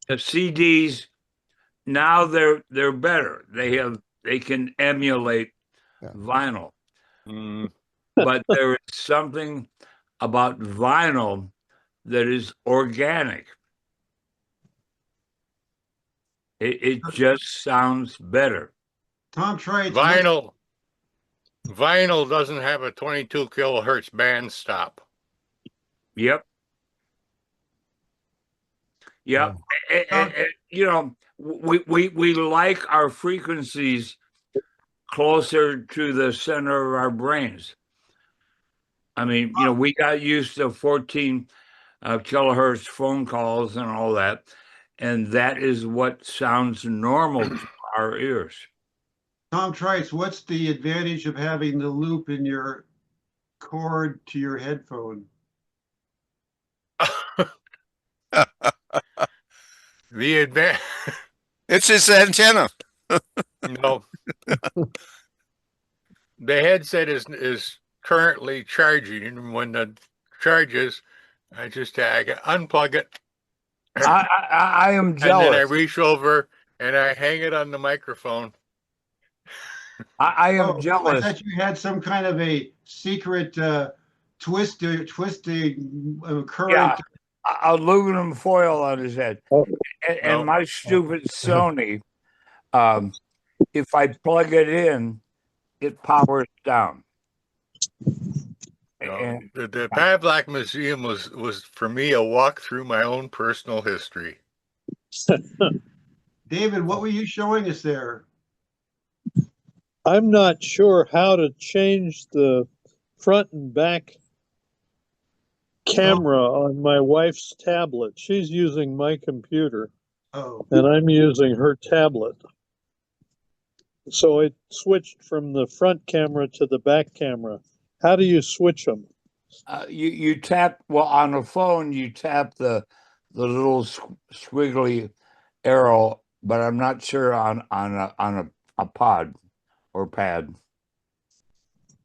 The CDs now they're better. They can emulate vinyl. But there is something about vinyl that is organic. It just sounds better. Tom Trites. Vinyl doesn't have a 22 kilohertz band stop. Yep. Yep. You know, we like our frequencies closer to the center of our brains. I mean, you know, we got used to 14 kilohertz phone calls and all that, and that is what sounds normal to our ears. Tom Trites, what's the advantage of having the loop in your cord to your headphone? The advantage. It's his antenna. No. The headset is currently charging, and when the charges, I unplug it. I am jealous. And then I reach over and I hang it on the microphone. I am jealous. I thought you had some kind of a secret twisting current. Yeah, aluminum foil on his head. And my stupid Sony, if I plug it in, it powers down. The Pavlak Museum was for me a walk through my own personal history. David, what were you showing us there? I'm not sure how to change the front and back camera on my wife's tablet. She's using my computer. And I'm using her tablet. So it switched from the front camera to the back camera. How do you switch them? You tap, well, on a phone, you tap the little squiggly arrow, but I'm not sure on a pod or pad.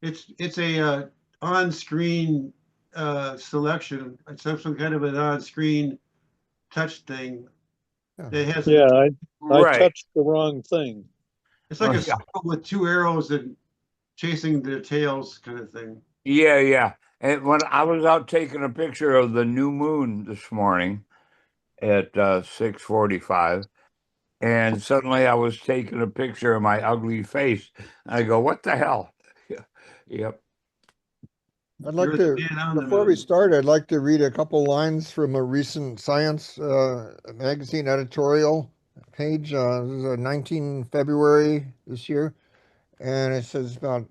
It's a on-screen selection. It's some kind of an on-screen touch thing. It has I touched the wrong thing. It's like a circle with two arrows and chasing their tails kind of thing. Yeah. And when I was out taking a picture of the new moon this morning at 6:45, and suddenly I was taking a picture of my ugly face. And I go, what the hell? Yep. I'd like to, before we start, I'd like to read a couple lines from a recent Science magazine editorial page. This is 19 February this year. And it says about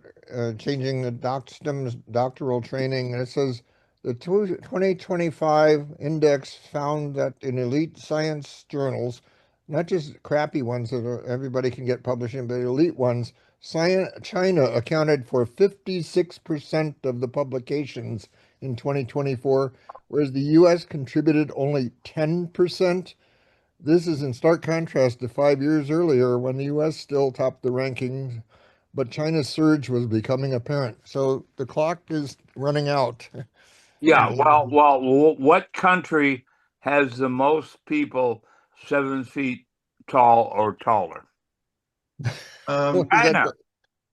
changing the STEM doctoral training. And it says, the 2025 index found that in elite science journals, not just crappy ones that everybody can get published in, but elite ones, China accounted for 56% of the publications in 2024, whereas the U.S. contributed only 10%. This is in stark contrast to 5 years earlier when the U.S. still topped the rankings, but China's surge was becoming apparent. So the clock is running out. Yeah, well, what country has the most people 7 feet tall or taller?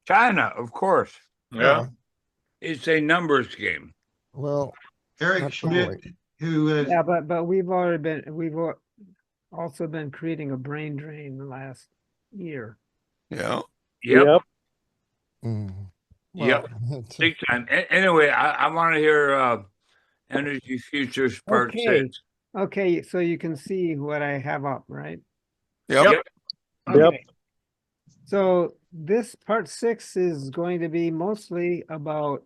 China, of course. Yeah. It's a numbers game. Well, Eric Schmidt, who is but we've also been creating a brain drain the last year. Yeah. Yep. Well, Big time. Anyway, I want to hear Energy Futures Part 6. Okay, so you can see what I have up, right? Yep. Okay. So this Part 6 is going to be mostly about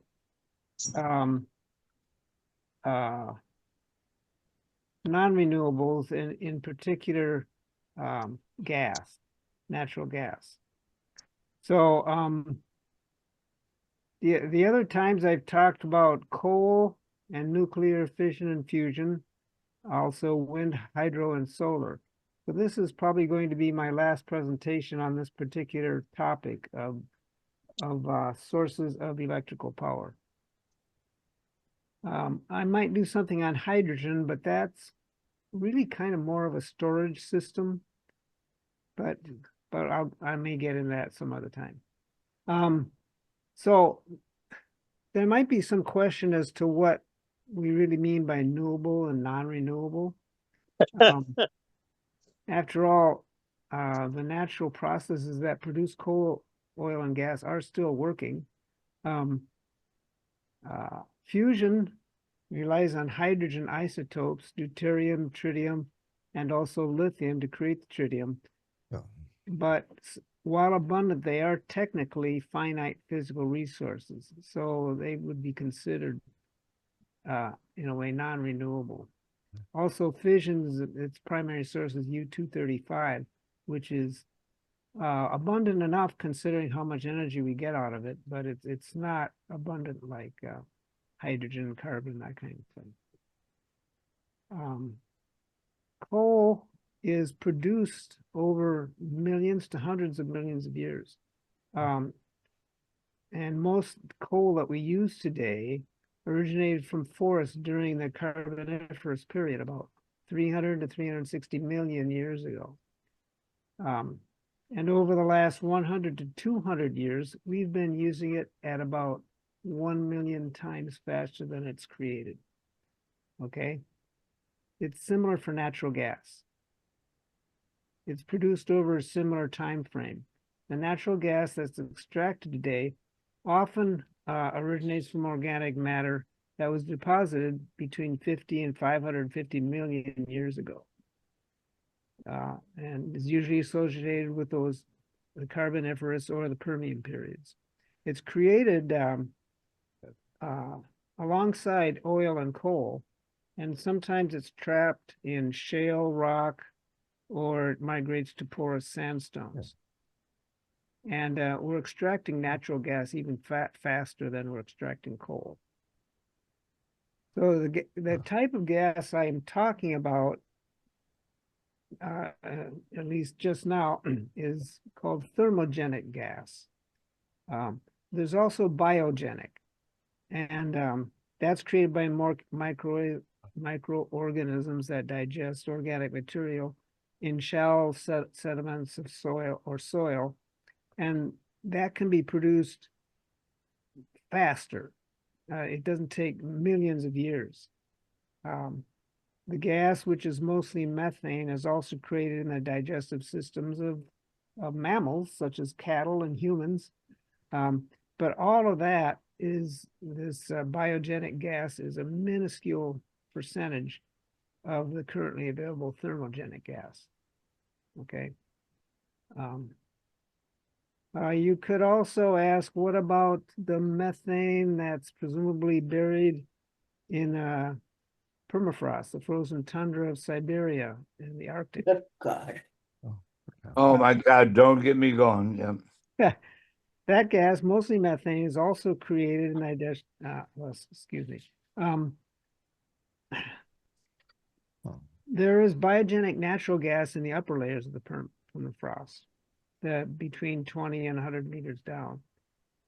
non-renewables, in particular gas, natural gas. So the other times I've talked about coal and nuclear fission and fusion, also wind, hydro, and solar. So this is probably going to be my last presentation on this particular topic of sources of electrical power. I might do something on hydrogen, but that's really kind of more of a storage system, but I may get into that some other time. So there might be some question as to what we really mean by renewable and non-renewable. After all, the natural processes that produce coal, oil, and gas are still working. Fusion relies on hydrogen isotopes, deuterium, tritium, and also lithium to create the tritium. Yeah. But while abundant, they are technically finite physical resources, so they would be considered, in a way, non-renewable. Also, fission's its primary source is U-235, which is abundant enough considering how much energy we get out of it, but it's not abundant like hydrogen, carbon, that kind of thing. Coal is produced over millions to hundreds of millions of years. And most coal that we use today originated from forests during the Carboniferous period, about 300 to 360 million years ago. And over the last 100 to 200 years, we've been using it at about 1 million times faster than it's created. Okay? It's similar for natural gas. It's produced over a similar time frame. The natural gas that's extracted today often originates from organic matter that was deposited between 50 and 550 million years ago. And is usually associated with the Carboniferous or the Permian periods. It's created alongside oil and coal, and sometimes it's trapped in shale rock, or it migrates to porous sandstones. And we're extracting natural gas even faster than we're extracting coal. So the type of gas I'm talking about, at least just now, is called thermogenic gas. There's also biogenic, and that's created by microorganisms that digest organic material in shallow sediments of soil, and that can be produced faster. It doesn't take millions of years. The gas, which is mostly methane, is also created in the digestive systems of mammals, such as cattle and humans. But all of that is, this biogenic gas is a minuscule percentage of the currently available thermogenic gas. Okay. You could also ask, what about the methane that's presumably buried in permafrost, the frozen tundra of Siberia and the Arctic? Oh, God. Oh my God, don't get me going. Yeah. That gas, mostly methane, is also created in there is biogenic natural gas in the upper layers of the permafrost, between 20 and 100 meters down.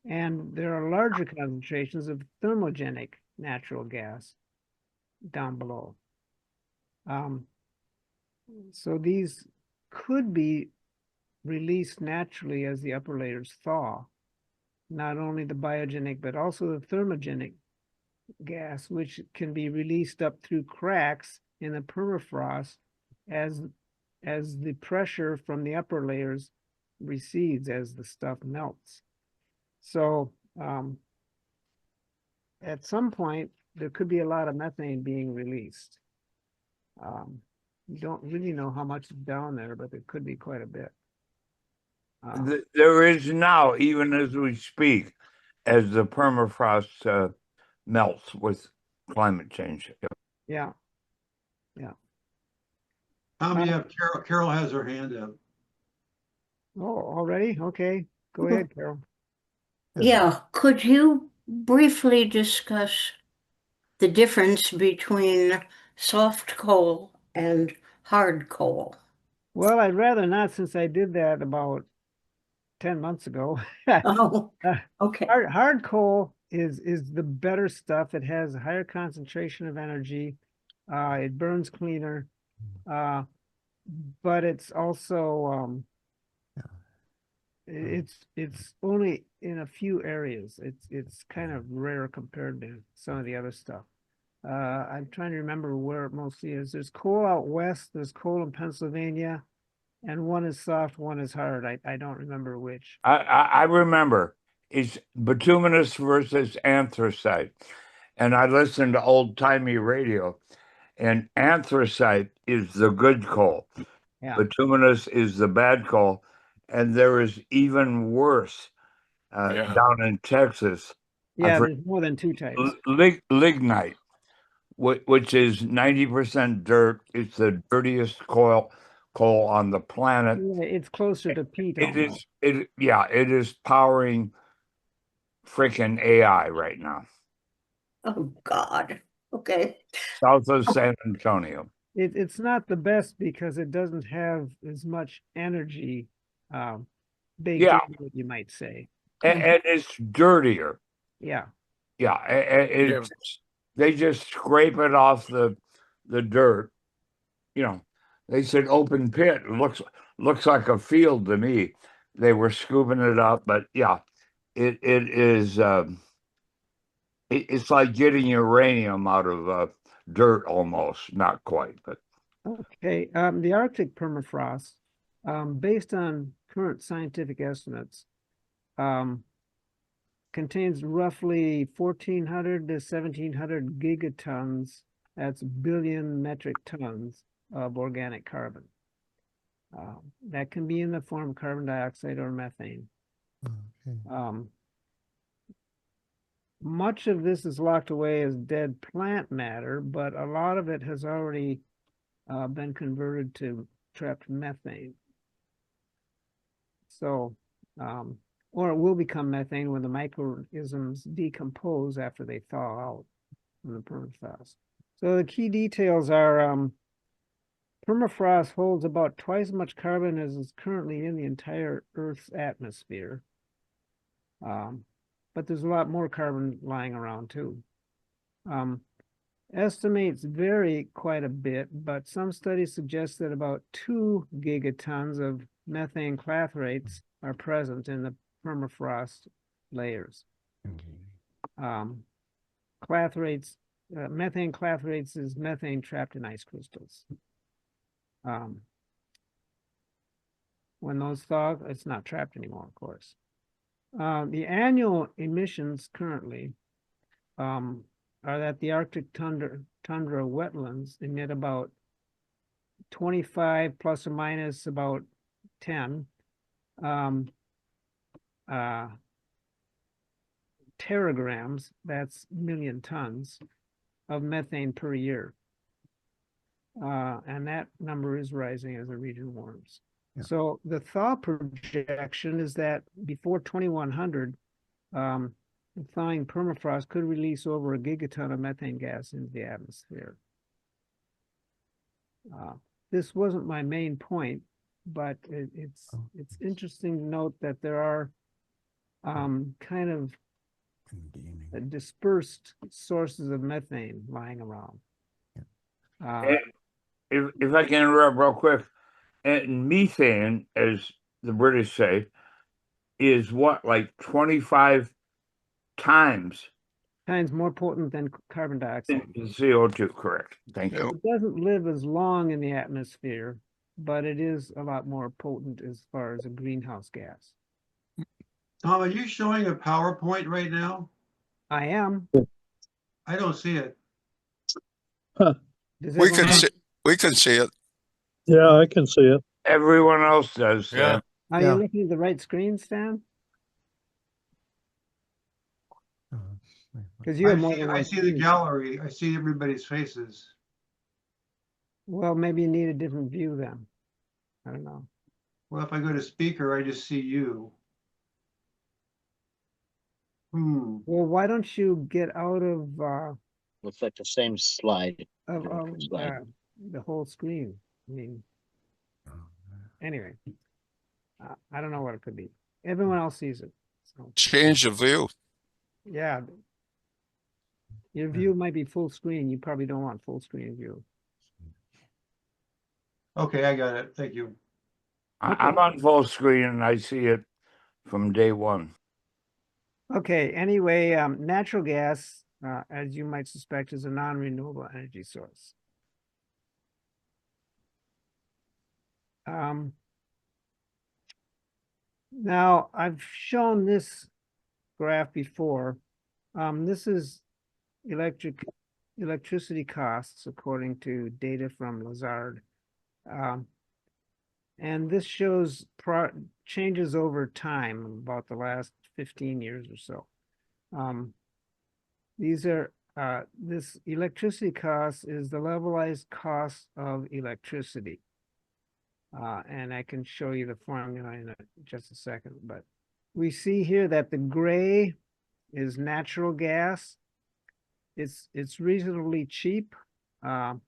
And there are larger concentrations of thermogenic natural gas down below. So these could be released naturally as the upper layers thaw, not only the biogenic, but also the thermogenic gas, which can be released up through cracks in the permafrost as the pressure from the upper layers recedes, as the stuff melts. So at some point, there could be a lot of methane being released. You don't really know how much is down there, but there could be quite a bit. There is now, even as we speak, as the permafrost melts with climate change. Yeah. Yeah. You have Carol has her hand up. Oh, already? Okay. Go ahead, Carol. Yeah, could you briefly discuss the difference between soft coal and hard coal? Well, I'd rather not, since I did that about 10 months ago. Oh, okay. Hard coal is the better stuff. It has a higher concentration of energy. It burns cleaner. But it's also it's only in a few areas. It's kind of rare compared to some of the other stuff. I'm trying to remember where it mostly is. There's coal out west, there's coal in Pennsylvania, and one is soft, one is hard. I don't remember which. I remember it's bituminous versus anthracite. And I listened to old timey radio, and anthracite is the good coal. Yeah. Bituminous is the bad coal. And there is even worse down in Texas. Yeah, there's more than 2 types. Lignite, which is 90% dirt. It's the dirtiest coal on the planet. Yeah, it's closer to peat. It is powering freaking AI right now. Oh, God. Okay. South of San Antonio. It's not the best because it doesn't have as much energy baked into it, you might say. And it's dirtier. Yeah. Yeah. They just scrape it off the dirt. You know, they said open pit. It looks like a field to me. They were scooping it up, but yeah, it is. It's like getting uranium out of dirt almost, not quite, but okay. The Arctic permafrost, based on current scientific estimates, contains roughly 1,400 to 1,700 gigatons. That's billion metric tons of organic carbon. That can be in the form of carbon dioxide or methane. Okay. Much of this is locked away as dead plant matter, but a lot of it has already been converted to trapped methane. So, or it will become methane when the microorganisms decompose after they thaw out from the permafrost. So the key details are permafrost holds about twice as much carbon as is currently in the entire Earth's atmosphere. But there's a lot more carbon lying around too. Estimates vary quite a bit, but some studies suggest that about 2 gigatons of methane clathrates are present in the permafrost layers. Clathrates, methane clathrates is methane trapped in ice crystals. When those thaw, it's not trapped anymore, of course. The annual emissions currently are that the Arctic tundra wetlands emit about 25 plus or minus about 10 teragrams, that's million tons, of methane per year. And that number is rising as the region warms. Yeah. So the thaw projection is that before 2100, the thawing permafrost could release over a gigaton of methane gas into the atmosphere. This wasn't my main point, but it's interesting to note that there are kind of dispersed sources of methane lying around. If I can interrupt real quick, and methane, as the British say, is what, like 25 times more potent than carbon dioxide. CO2, correct. Thank you. It doesn't live as long in the atmosphere, but it is a lot more potent as far as a greenhouse gas. Tom, are you showing a PowerPoint right now? I am. I don't see it. Huh. We can see it. Yeah, I can see it. Everyone else does. Yeah. Are you looking at the right screen, Stan? Because you have more than one I see the gallery. I see everybody's faces. Well, maybe you need a different view then. I don't know. Well, if I go to speaker, I just see you. Well, why don't you get out of looks like the same slide. Of the whole screen? I mean, anyway, I don't know what it could be. Everyone else sees it. So. Change the view. Yeah. Your view might be full screen. You probably don't want full screen view. Okay, I got it. Thank you. I'm on full screen and I see it from day one. Okay, anyway, natural gas, as you might suspect, is a non-renewable energy source. Now, I've shown this graph before. This is electricity costs according to data from Lazard. And this shows changes over time, about the last 15 years or so. These are this electricity cost is the levelized cost of electricity. And I can show you the formula in just a second, but we see here that the gray is natural gas. It's reasonably cheap, but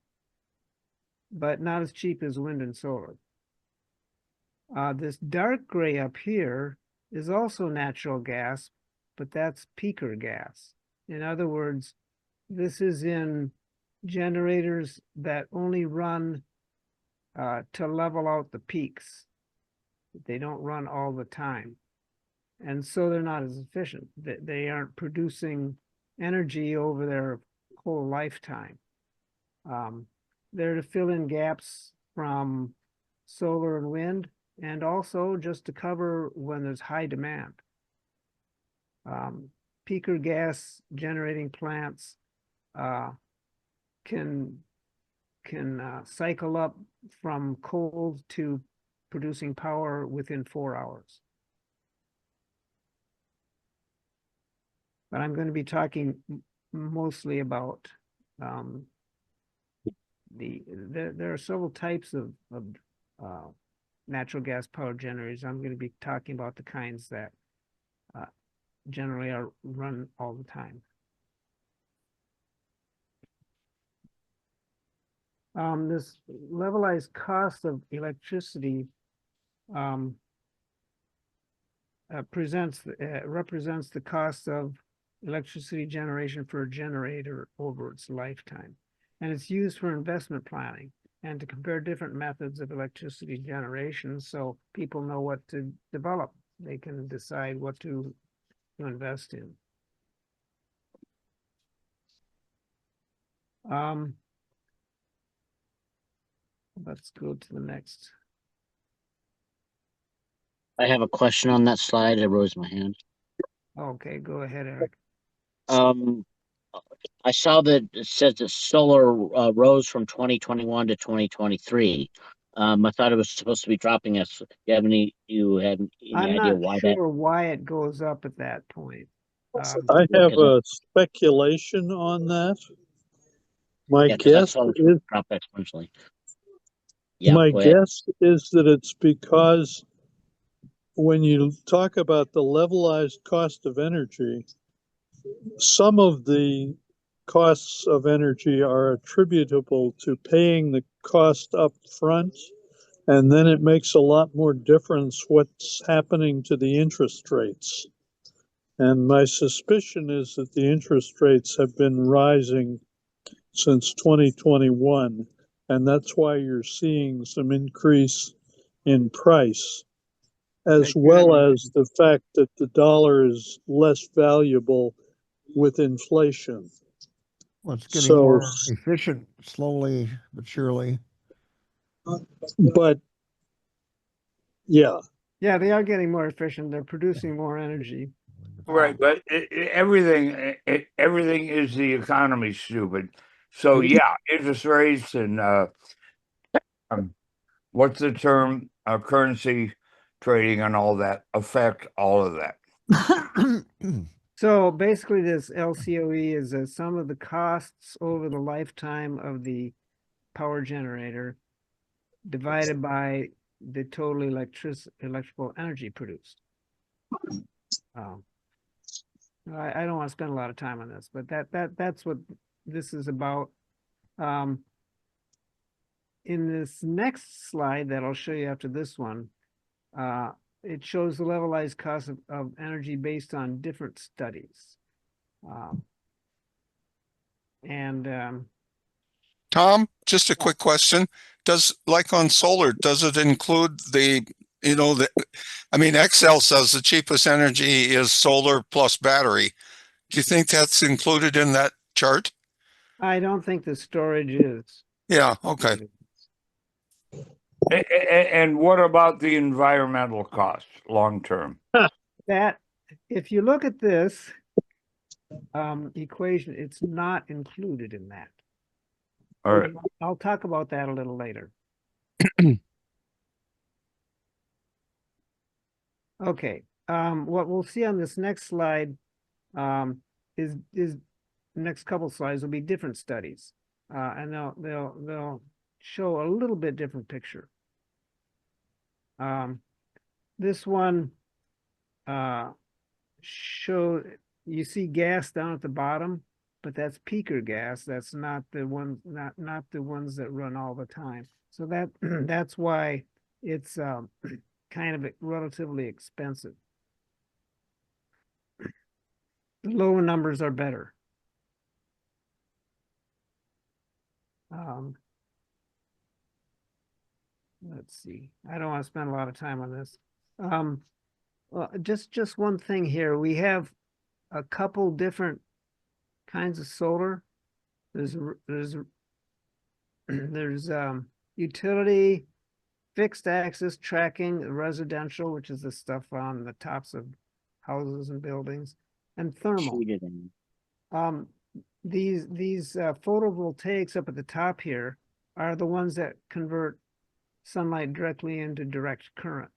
not as cheap as wind and solar. This dark gray up here is also natural gas, but that's peaker gas. In other words, this is in generators that only run to level out the peaks. They don't run all the time. And so they're not as efficient. They aren't producing energy over their whole lifetime. They're to fill in gaps from solar and wind, and also just to cover when there's high demand. Peaker gas generating plants can cycle up from cold to producing power within 4 hours. But I'm going to be talking mostly about there are several types of natural gas power generators. I'm going to be talking about the kinds that generally are run all the time. This levelized cost of electricity represents the cost of electricity generation for a generator over its lifetime. And it's used for investment planning and to compare different methods of electricity generation so people know what to develop. They can decide what to invest in. Let's go to the next. I have a question on that slide. I raised my hand. Okay, go ahead, Eric. I saw that it says that solar rose from 2021 to 2023. I thought it was supposed to be dropping us. Do you have any idea why that? I'm not sure why it goes up at that point. I have a speculation on that. My guess is drop exponentially. My guess is that it's because when you talk about the levelized cost of energy, some of the costs of energy are attributable to paying the cost up front, and then it makes a lot more difference what's happening to the interest rates. And my suspicion is that the interest rates have been rising since 2021, and that's why you're seeing some increase in price, as well as the fact that the dollar is less valuable with inflation. Well, it's getting more efficient slowly but surely. But yeah. Yeah, they are getting more efficient. They're producing more energy. Right, but everything is the economy, stupid. So yeah, interest rates and what's the term? Currency trading and all that affect all of that. So basically, this LCOE is a sum of the costs over the lifetime of the power generator divided by the total electrical energy produced. I don't want to spend a lot of time on this, but that's what this is about. In this next slide that I'll show you after this one, it shows the levelized cost of energy based on different studies. Tom, just a quick question. like on solar, does it include I mean, Excel says the cheapest energy is solar plus battery. Do you think that's included in that chart? I don't think the storage is. Yeah, okay. And what about the environmental costs long term? That, if you look at this equation, it's not included in that. All right. I'll talk about that a little later. Okay, what we'll see on this next slide is next couple slides will be different studies, and they'll show a little bit different picture. This one you see gas down at the bottom, but that's peaker gas. That's not the one, not the ones that run all the time. So that that's why it's kind of relatively expensive. The lower numbers are better. Let's see. I don't want to spend a lot of time on this. Well, just one thing here. We have a couple different kinds of solar. There's utility, fixed axis tracking, residential, which is the stuff on the tops of houses and buildings, and thermal. These photovoltaics up at the top here are the ones that convert sunlight directly into direct current.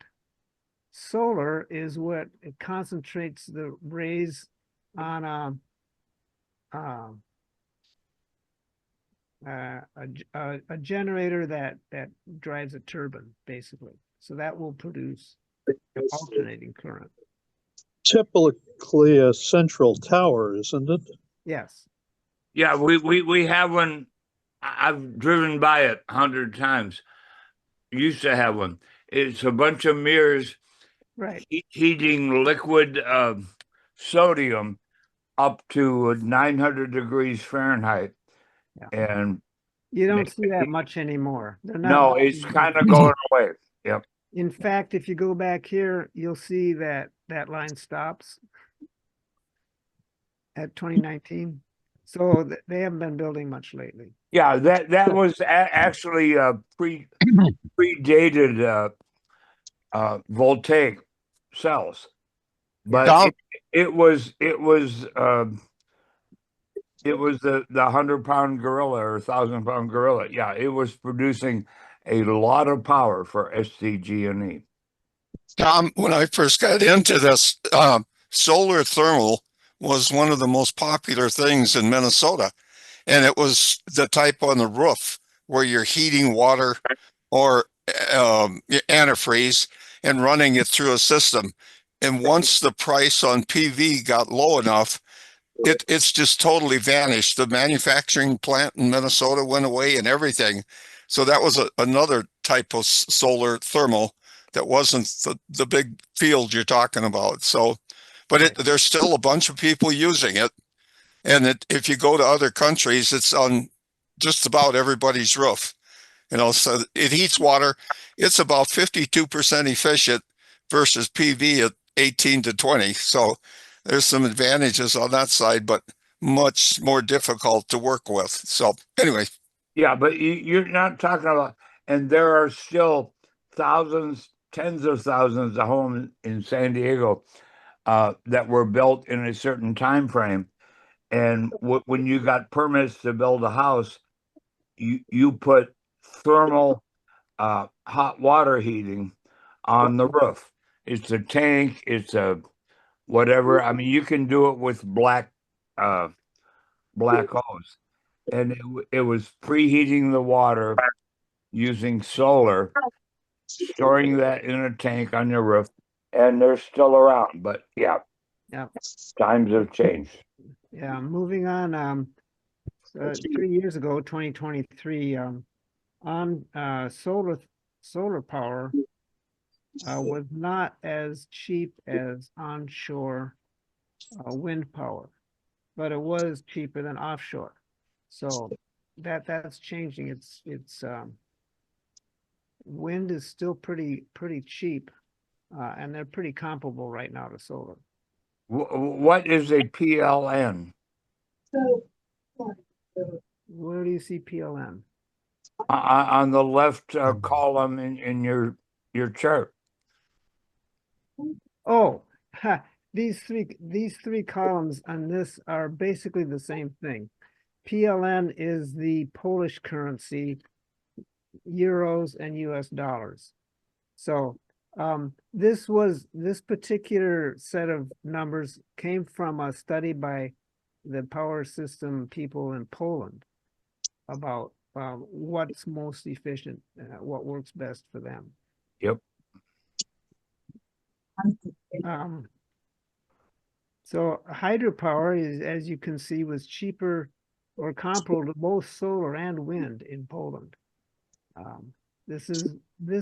Solar is what it concentrates the rays on a generator that drives a turbine, basically. So that will produce alternating current. Typically a central tower, isn't it? Yes. Yeah, we have one. I've driven by it 100 times. Used to have one. It's a bunch of mirrors, right, heating liquid sodium up to 900 degrees Fahrenheit. Yeah. And you don't see that much anymore. They're not. No, it's kind of going away. Yep. In fact, if you go back here, you'll see that that line stops at 2019. So they haven't been building much lately. Yeah, that was actually predated voltaic cells, but it was the 100-pound gorilla or 1,000-pound gorilla. Yeah, it was producing a lot of power for SDG&E. Tom, when I first got into this, solar thermal was one of the most popular things in Minnesota. And it was the type on the roof where you're heating water or antifreeze and running it through a system. And once the price on PV got low enough, it's just totally vanished. The manufacturing plant in Minnesota went away and everything. So that was another type of solar thermal that wasn't the big field you're talking about. So, but there's still a bunch of people using it. And if you go to other countries, it's on just about everybody's roof. So it heats water. It's about 52% efficient versus PV at 18 to 20. So there's some advantages on that side, but much more difficult to work with. So anyway. Yeah, but you're not talking about, and there are still thousands, tens of thousands of homes in San Diego that were built in a certain time frame. And when you got permits to build a house, you put thermal hot water heating on the roof. It's a tank. It's a whatever. I mean, you can do it with black hose, and it was preheating the water using solar, storing that in a tank on your roof, and they're still around. But yeah, times have changed. Yeah, moving on. 3 years ago, 2023, on solar power was not as cheap as onshore wind power, but it was cheaper than offshore. So that's changing. It's wind is still pretty cheap, and they're pretty comparable right now to solar. What is a PLN? Where do you see PLN? On the left column in your chart. Oh, these three columns on this are basically the same thing. PLN is the Polish currency, euros and US dollars. So this particular set of numbers came from a study by the power system people in Poland about what's most efficient, what works best for them. Yep. So hydropower is, as you can see, was cheaper or comparable to both solar and wind in Poland. This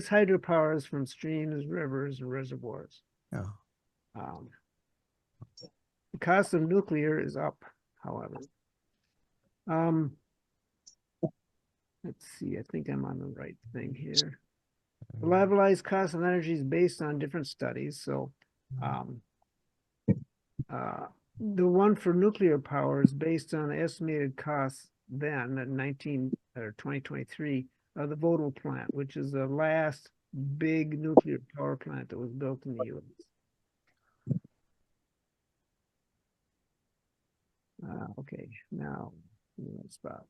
hydropower is from streams, rivers, and reservoirs. Yeah. The cost of nuclear is up, however. Let's see, I think I'm on the right thing here. The levelized cost of energy is based on different studies. So the one for nuclear power is based on the estimated costs then at 2023 of the Vogtle plant, which is the last big nuclear power plant that was built in the U.S. Okay, now spot.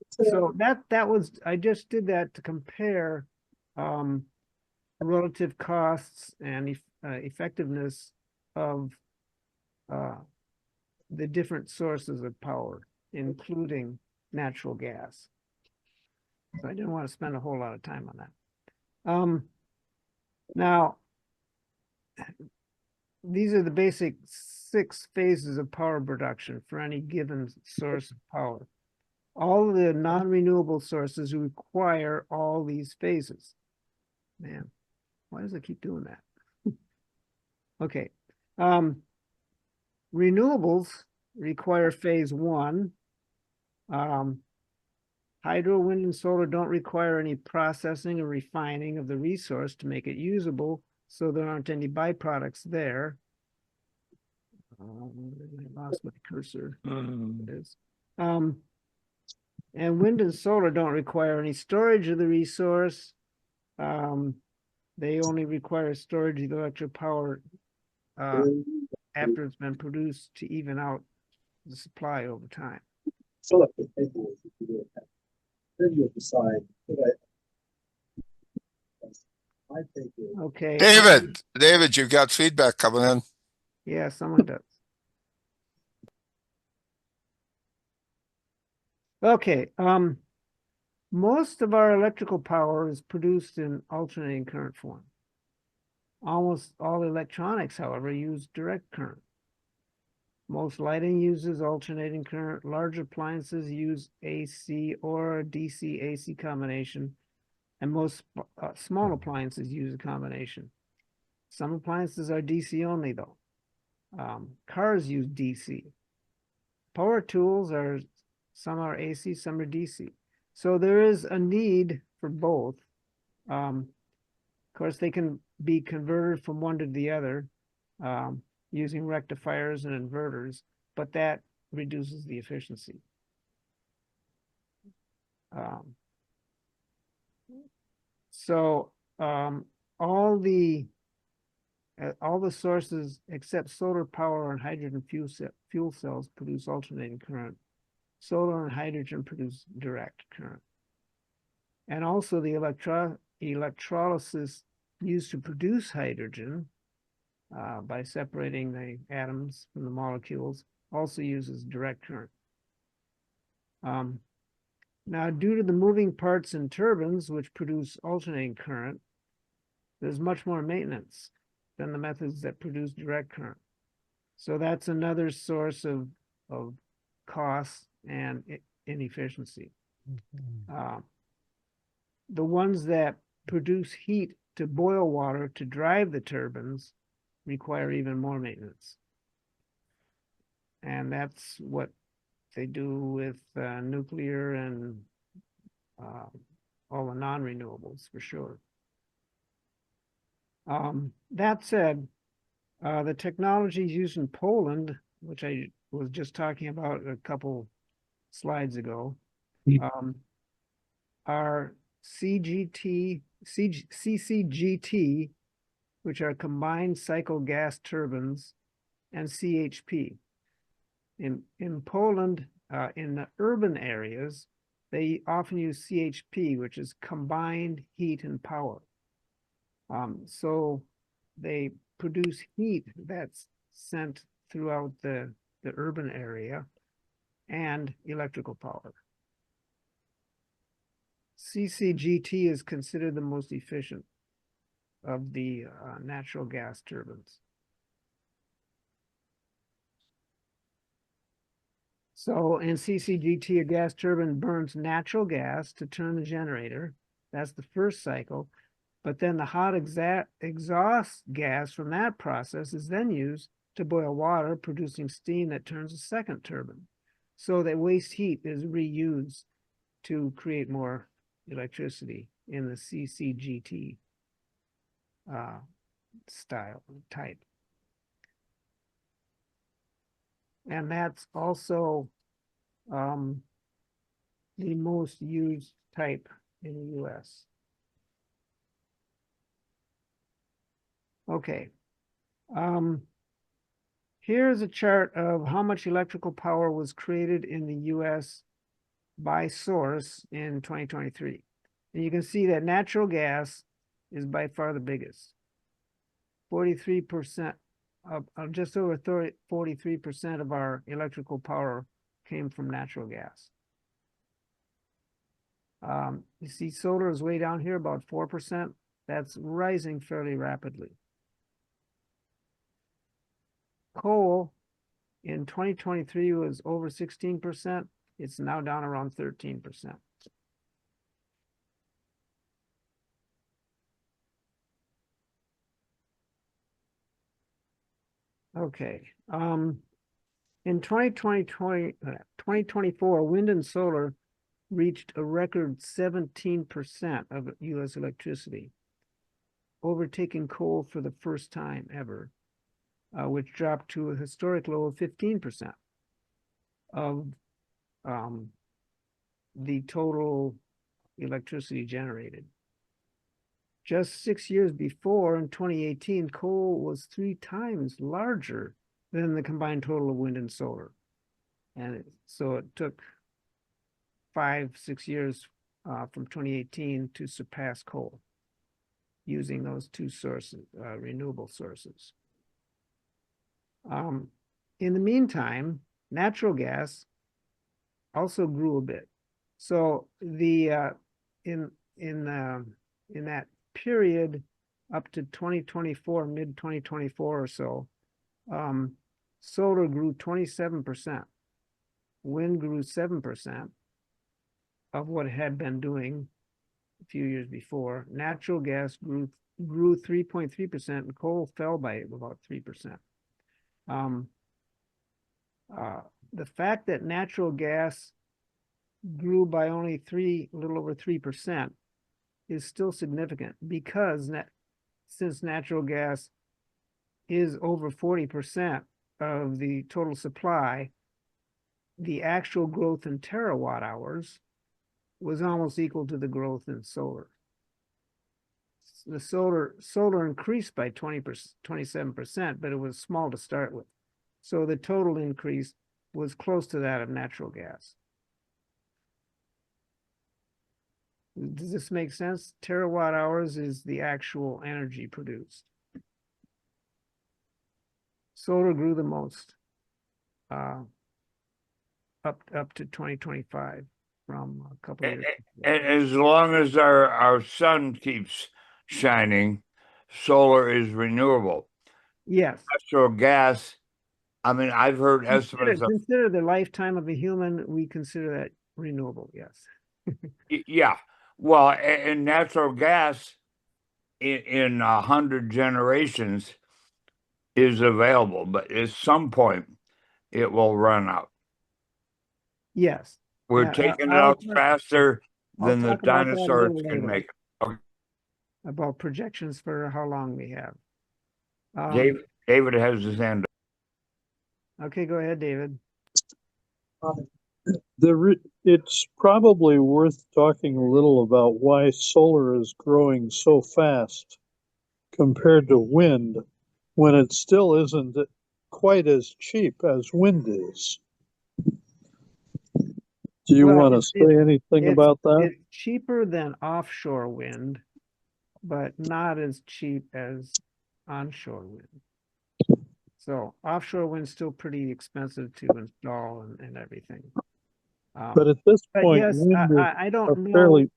So that was, I just did that to compare relative costs and effectiveness of the different sources of power, including natural gas. So I didn't want to spend a whole lot of time on that. Now, these are the basic 6 phases of power production for any given source of power. All of the non-renewable sources require all these phases. Man, why does it keep doing that? Okay. Renewables require phase 1. Hydro, wind, and solar don't require any processing or refining of the resource to make it usable, so there aren't any byproducts there. I lost my cursor. It is. And wind and solar don't require any storage of the resource. They only require storage of the electric power after it's been produced to even out the supply over time. Then you'll decide. Okay. David, you've got feedback coming in. Yeah, someone does. Okay. Most of our electrical power is produced in alternating current form. Almost all electronics, however, use direct current. Most lighting uses alternating current. Large appliances use AC or DC-AC combination, and most small appliances use a combination. Some appliances are DC only, though. Cars use DC. Power tools some are AC, some are DC. So there is a need for both. Of course, they can be converted from one to the other using rectifiers and inverters, but that reduces the efficiency. All the sources except solar power and hydrogen fuel cells produce alternating current. Solar and hydrogen produce direct current. And also the electrolysis used to produce hydrogen by separating the atoms from the molecules also uses direct current. Now, due to the moving parts in turbines, which produce alternating current, there's much more maintenance than the methods that produce direct current. So that's another source of cost and inefficiency. The ones that produce heat to boil water to drive the turbines require even more maintenance. And that's what they do with nuclear and all the non-renewables for sure. That said, the technologies used in Poland, which I was just talking about a couple slides ago, are CCGT, which are combined cycle gas turbines, and CHP. In Poland, in the urban areas, they often use CHP, which is combined heat and power. So they produce heat that's sent throughout the urban area and electrical power. CCGT is considered the most efficient of the natural gas turbines. So in CCGT, a gas turbine burns natural gas to turn the generator. That's the first cycle. But then the hot exhaust gas from that process is then used to boil water, producing steam that turns a second turbine. So that waste heat is reused to create more electricity in the CCGT type. And that's also the most used type in the US. Okay. Here's a chart of how much electrical power was created in the US by source in 2023. And you can see that natural gas is by far the biggest. 43% of just over 43% of our electrical power came from natural gas. You see solar is way down here, about 4%. That's rising fairly rapidly. Coal in 2023 was over 16%. It's now down around 13%. Okay. In 2024, wind and solar reached a record 17% of US electricity, overtaking coal for the first time ever, which dropped to a historic low of 15% of the total electricity generated. Just 6 years before, in 2018, coal was 3 times larger than the combined total of wind and solar. And so it took 5-6 years from 2018 to surpass coal using those two sources, renewable sources. In the meantime, natural gas also grew a bit. So the in that period up to 2024, mid 2024 or so, solar grew 27%, wind grew 7% of what it had been doing a few years before. Natural gas grew 3.3%, and coal fell by about 3%. The fact that natural gas grew by only a little over 3% is still significant, because since natural gas is over 40% of the total supply, the actual growth in terawatt hours was almost equal to the growth in solar. The solar increased by 27%, but it was small to start with. So the total increase was close to that of natural gas. Does this make sense? Terawatt hours is the actual energy produced. Solar grew the most, up to 2025 from a couple of years before. As long as our sun keeps shining, solar is renewable. Yes. Natural gas, I mean, I've heard estimates consider the lifetime of a human, we consider that renewable, yes. Yeah. Well, and natural gas in 100 generations is available, but at some point it will run out. Yes. We're taking it out faster than the talk about that a dinosaurs little can later. make. Okay. About projections for how long we have. David has his hand up. Okay, go ahead, David. It's probably worth talking a little about why solar is growing so fast compared to wind when it still isn't quite as cheap as wind is. Do you want to say anything about that? It's cheaper than offshore wind, but not as cheap as onshore wind. So offshore wind's still pretty expensive to install and everything. But at this point, yes, wind I is don't a know. fairly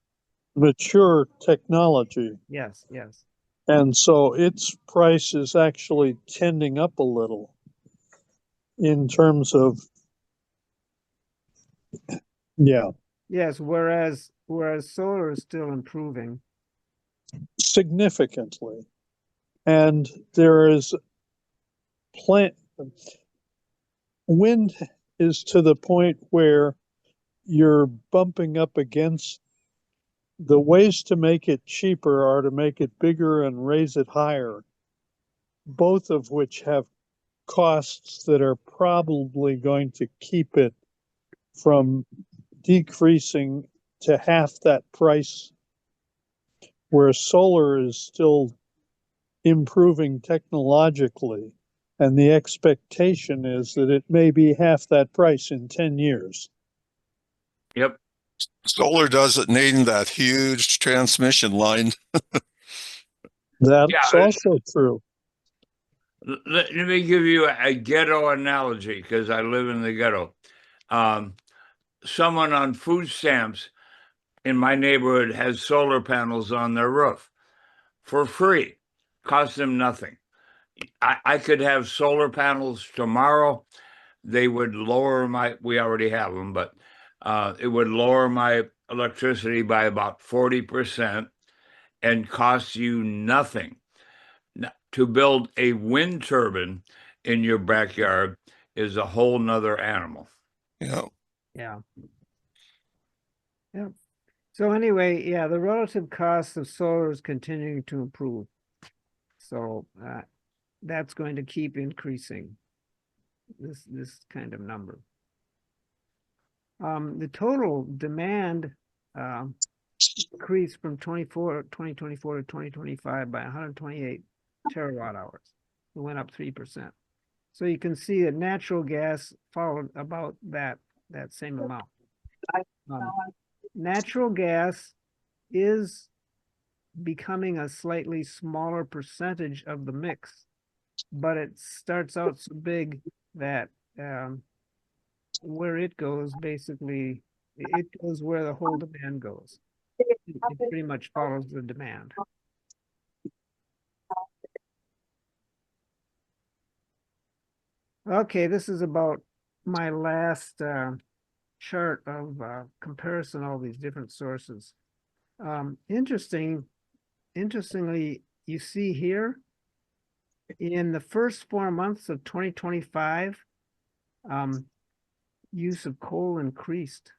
mature technology. Yes, yes. And so its price is actually tending up a little in terms of, yeah. Yes, whereas solar is still improving. Significantly. And there is wind is to the point where you're bumping up against the ways to make it cheaper are to make it bigger and raise it higher, both of which have costs that are probably going to keep it from decreasing to half that price, where solar is still improving technologically. And the expectation is that it may be half that price in 10 years. Yep. Solar doesn't need that huge transmission line. That's also true. Let me give you a ghetto analogy because I live in the ghetto. Someone on food stamps in my neighborhood has solar panels on their roof for free, cost them nothing. I could have solar panels tomorrow. They would lower we already have them, but it would lower my electricity by about 40% and cost you nothing. To build a wind turbine in your backyard is a whole nother animal. Yeah. Yeah. Yeah. So anyway, yeah, the relative cost of solar is continuing to improve. So that's going to keep increasing this kind of number. The total demand increased from 2024 to 2025 by 128 terawatt hours. It went up 3%. So you can see that natural gas followed about that same amount. Natural gas is becoming a slightly smaller percentage of the mix, but it starts out so big that where it goes, basically, it goes where the whole demand goes. It pretty much follows the demand. Okay, this is about my last chart of comparison of all these different sources. Interestingly, you see here, in the first 4 months of 2025, use of coal increased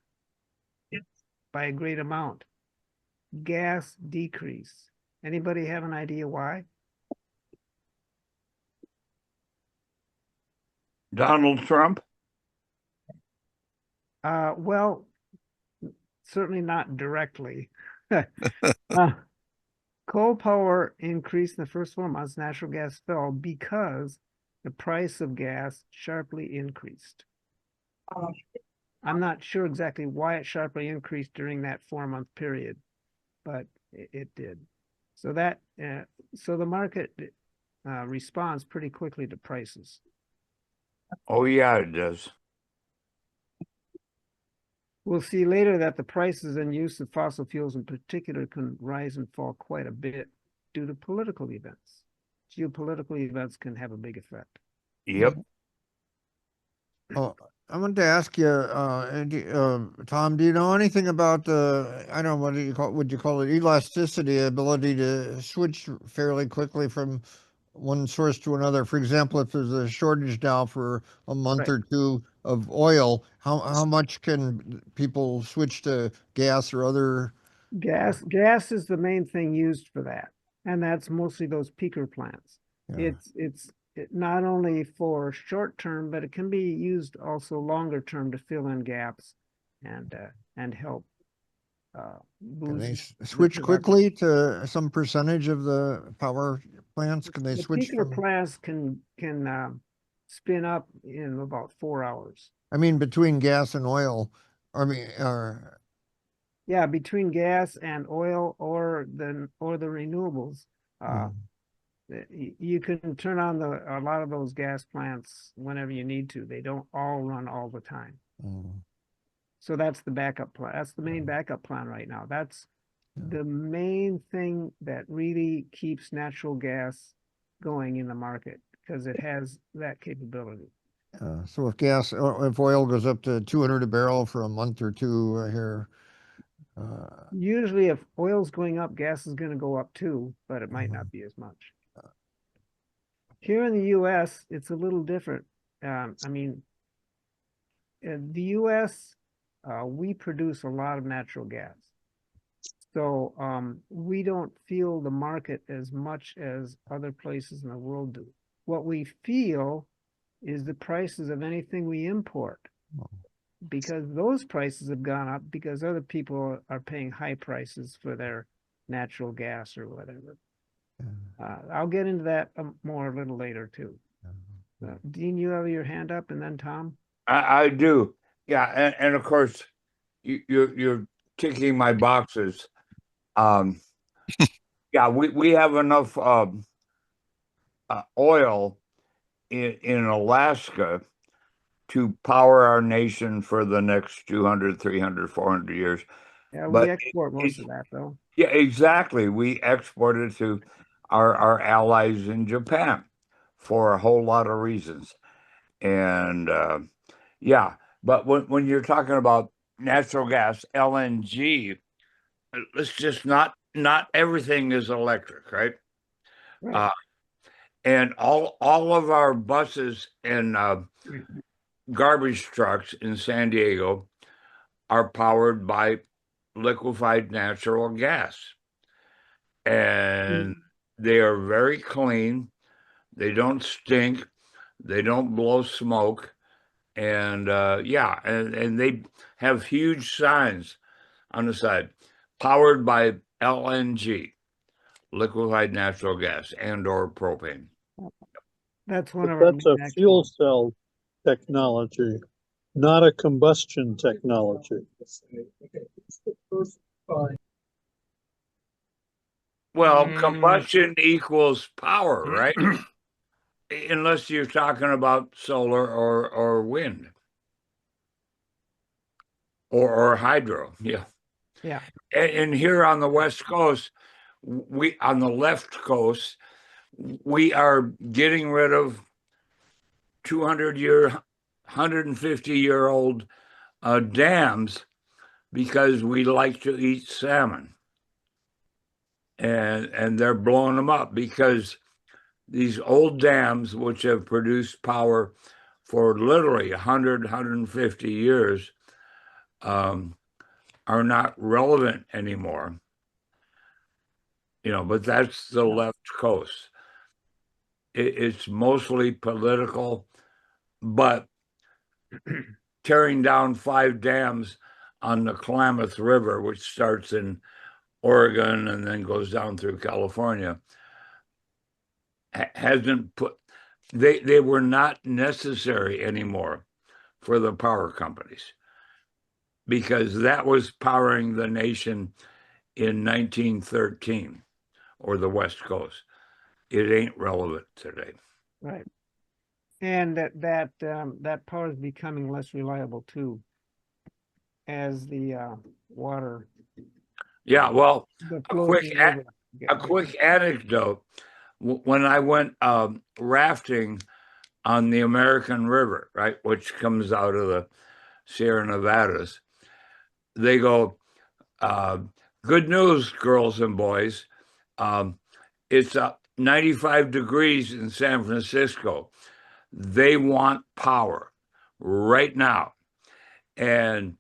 by a great amount. Gas decreased. Anybody have an idea why? Donald Trump? Well, certainly not directly. Coal power increased in the first 4 months. Natural gas fell because the price of gas sharply increased. I'm not sure exactly why it sharply increased during that 4-month period, but it did. So that so the market responds pretty quickly to prices. Oh yeah, it does. We'll see later that the prices and use of fossil fuels in particular can rise and fall quite a bit due to political events. Geopolitical events can have a big effect. Yep. Oh, I wanted to ask you, Tom, do you know anything about I don't know, would you call it elasticity, ability to switch fairly quickly from one source to another? For example, if there's a shortage now for a month or two, of oil, how much can people switch to gas or other? Gas is the main thing used for that, and that's mostly those peaker plants. Yeah. It's not only for short term, but it can be used also longer term to fill in gaps and help Can they boost the switch production. quickly to some percentage of the power plants? Can they The switch peaker from? plants can spin up in about 4 hours. I mean, between gas and oil. I mean, Yeah, between gas and oil or the renewables. You can turn on a lot of those gas plants whenever you need to. They don't all run all the time. So that's the backup plan. That's the main backup plan right now. That's the main thing that really keeps natural gas going in the market because it has that capability. So if oil goes up to 200 a barrel for a month or two here. Usually if oil's going up, gas is going to go up too, but it might not be as much. Here in the US, it's a little different. I mean, in the US, we produce a lot of natural gas. So we don't feel the market as much as other places in the world do. What we feel is the prices of anything we import, because those prices have gone up because other people are paying high prices for their natural gas or whatever. I'll get into that more a little later too. Dean, you have your hand up, and then Tom. I do, yeah, and of course, you're ticking my boxes. Yeah, we have enough oil in Alaska to power our nation for the next 200, 300, 400 years. Yeah, But we export most of that, though. Yeah, exactly. We export it to our allies in Japan for a whole lot of reasons. And yeah, but when you're talking about natural gas, LNG, let's just not everything is electric, right? Right. And all of our buses and garbage trucks in San Diego are powered by liquefied natural gas. And they are very clean. They don't stink. They don't blow smoke. And yeah, and they have huge signs on the side, powered by LNG, liquefied natural gas, and or propane. That's one of That's a fuel cell technology, not a combustion technology. Well, combustion equals power, right? Unless you're talking about solar or wind or hydro. Yeah. Yeah. And here on the West Coast, on the left coast, we are getting rid of 200-year, 150-year-old dams because we like to eat salmon. And they're blowing them up because these old dams, which have produced power for literally 100, 150 years, are not relevant anymore. But that's the left coast. It's mostly political, but tearing down 5 dams on the Klamath River, which starts in Oregon and then goes down through California, hasn't they were not necessary anymore for the power companies, because that was powering the nation in 1913 or the West Coast. It ain't relevant today. Right. And that power is becoming less reliable too, as the water. Yeah, well, a quick anecdote. When I went rafting on the American River, right, which comes out of the Sierra Nevadas, they go, good news, girls and boys. It's 95 degrees in San Francisco. They want power. right now. And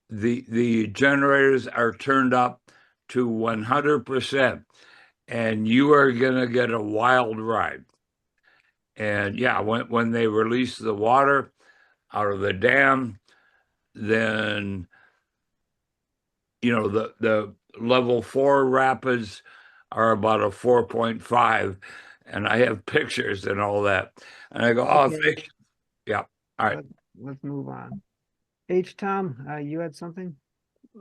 the generators are turned up to 100%, and you are going to get a wild ride. And yeah, when they release the water out of the dam, then the level 4 rapids are about a 4.5, and I have pictures and all that. And I go, oh, Okay. thank you. Yeah. All right. Let's move on. Tom, you had something?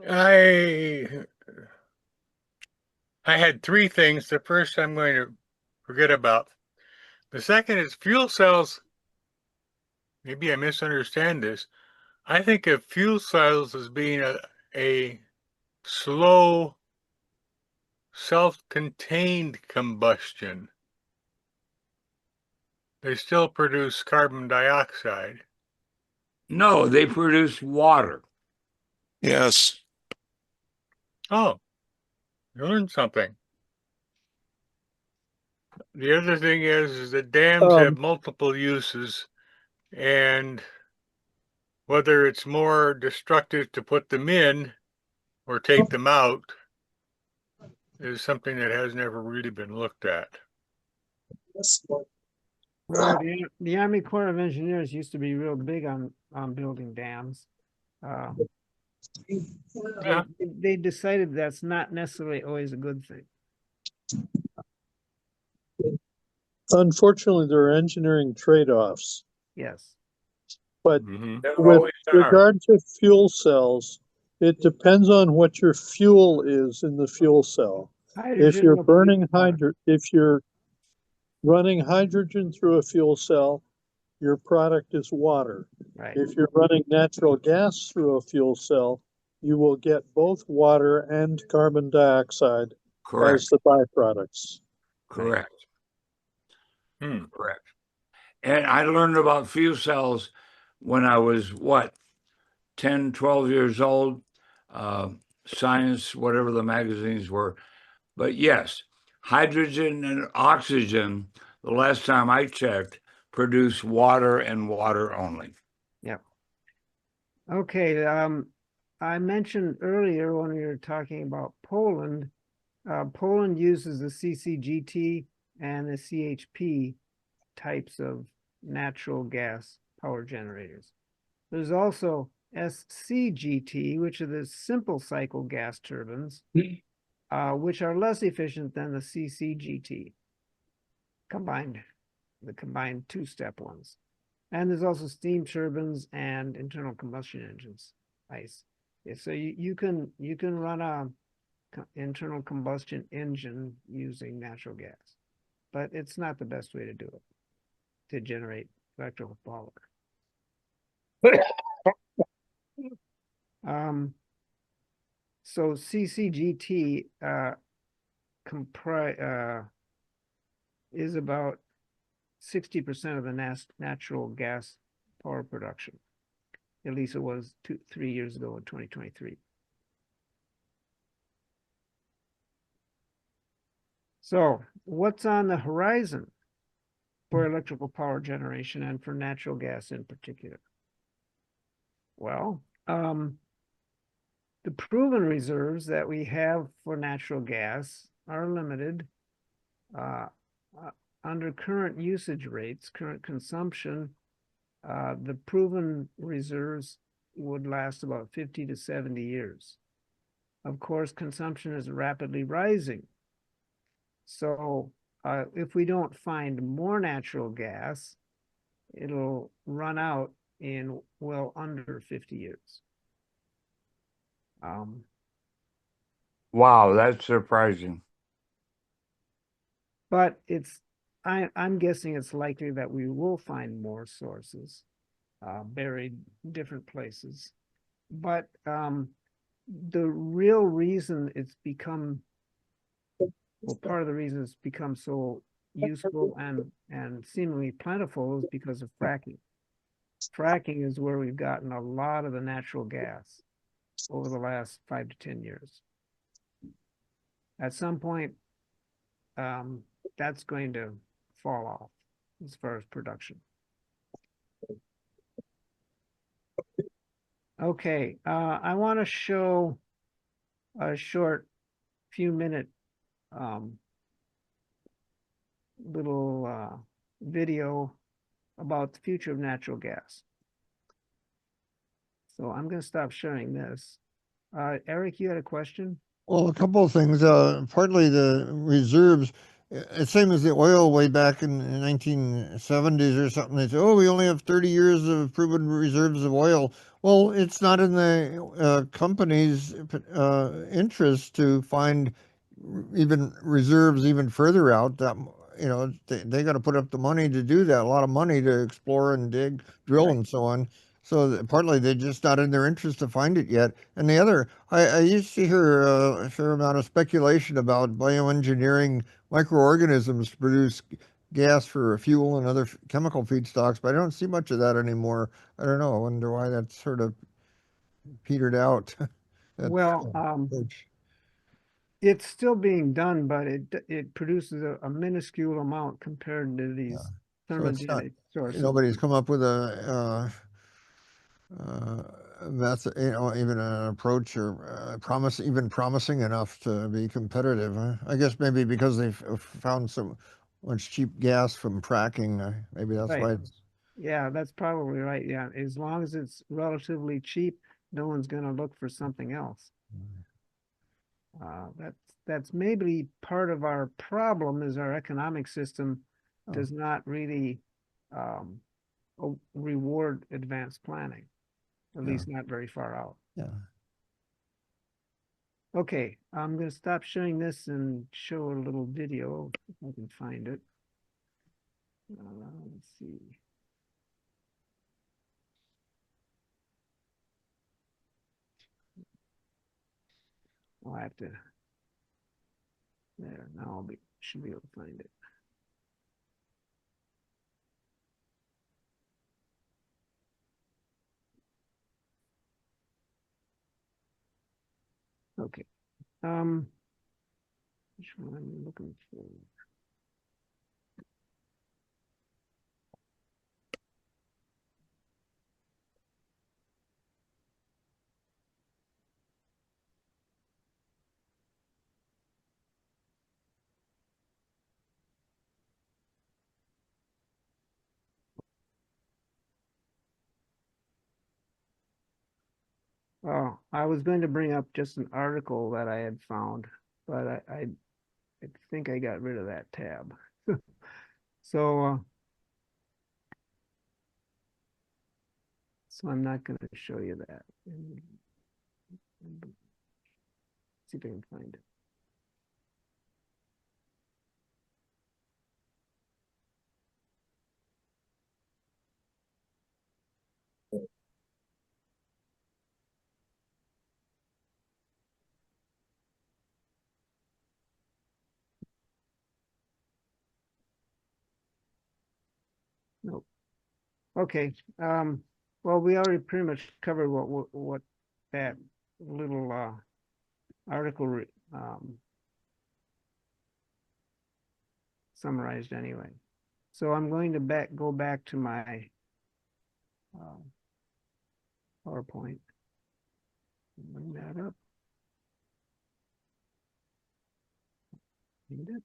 I had three things. The first I'm going to forget about. The second is fuel cells. Maybe I misunderstand this. I think of fuel cells as being a slow, self-contained combustion. They still produce carbon dioxide. No, they produce water. Yes. Oh, you learned something. The other thing is that dams have multiple uses, and whether it's more destructive to put them in or take them out is something that has never really been looked at. Well, the Army Corps of Engineers used to be real big on building dams. Yeah. They decided that's not necessarily always a good thing. Unfortunately, there are engineering trade-offs. Yes. But There with always are. regard to fuel cells, it depends on what your fuel is in the fuel cell. If you're burning if you're running hydrogen through a fuel cell, your product is water. Right. If you're running natural gas through a fuel cell, you will get both water and carbon dioxide Correct. as the byproducts. Correct. Correct. And I learned about fuel cells when I was, 10, 12 years old, Science, whatever the magazines were. But yes, hydrogen and oxygen, the last time I checked, produce water and water only. Yep. Okay. I mentioned earlier when we were talking about Poland, Poland uses the CCGT and the CHP types of natural gas power generators. There's also SCGT, which are the simple cycle gas turbines, which are less efficient than the CCGT the combined two-step ones. And there's also steam turbines and internal combustion engines, ICE. Yeah, so you can run a internal combustion engine using natural gas, but it's not the best way to do it, to generate electrical power. So CCGT is about 60% of the natural gas power production. At least it was 3 years ago in 2023. So what's on the horizon for electrical power generation and for natural gas in particular? Well, the proven reserves that we have for natural gas are limited. Under current usage rates, current consumption, the proven reserves would last about 50 to 70 years. Of course, consumption is rapidly rising. So if we don't find more natural gas, it'll run out in well under 50 years. Wow, that's surprising. But I'm guessing it's likely that we will find more sources buried different places. But the real reason it's become, well, part of the reason it's become so useful and seemingly plentiful is because of fracking. Fracking is where we've gotten a lot of the natural gas over the last 5 to 10 years. At some point, that's going to fall off as far as production. Okay, I want to show a short few minute little video about the future of natural gas. So I'm going to stop sharing this. Eric, you had a question? Well, a couple of things. Partly the reserves. It seems the oil way back in the 1970s or something, they said, oh, we only have 30 years of proven reserves of oil. Well, it's not in the company's interest to find even reserves even further out. That, you know, they got to put up the money to do that, a lot of money to explore and dig, drill, Right. and so on. So partly they're just not in their interest to find it yet. And the other, I used to hear a fair amount of speculation about bioengineering microorganisms to produce gas for fuel and other chemical feedstocks, but I don't see much of that anymore. I don't know. I wonder why that's sort of petered out. Well, approach. it's still being done, but it produces a minuscule amount compared to these So it's not, thermogenic sources. nobody's come up with a method, you know, even an approach or promising enough to be competitive. I guess maybe because they've found so much cheap gas from fracking, maybe that's Right. why. Yeah, that's probably right. Yeah, as long as it's relatively cheap, no one's going to look for something else. That's maybe part of our problem is our economic system does not really reward advanced planning, at least not very far out. Yeah. Okay, I'm going to stop showing this and show a little video if I can find it. Let's see. I'll have to. There, now should be able to find it. Okay. Which one am I looking for? Oh, I was going to bring up just an article that I had found, but I think I got rid of that tab. So I'm not going to show you that. See if I can find it. Nope. Okay. Well, we already pretty much covered what that little article summarized anyway. So I'm going to go back to my PowerPoint. Bring that up. Need it.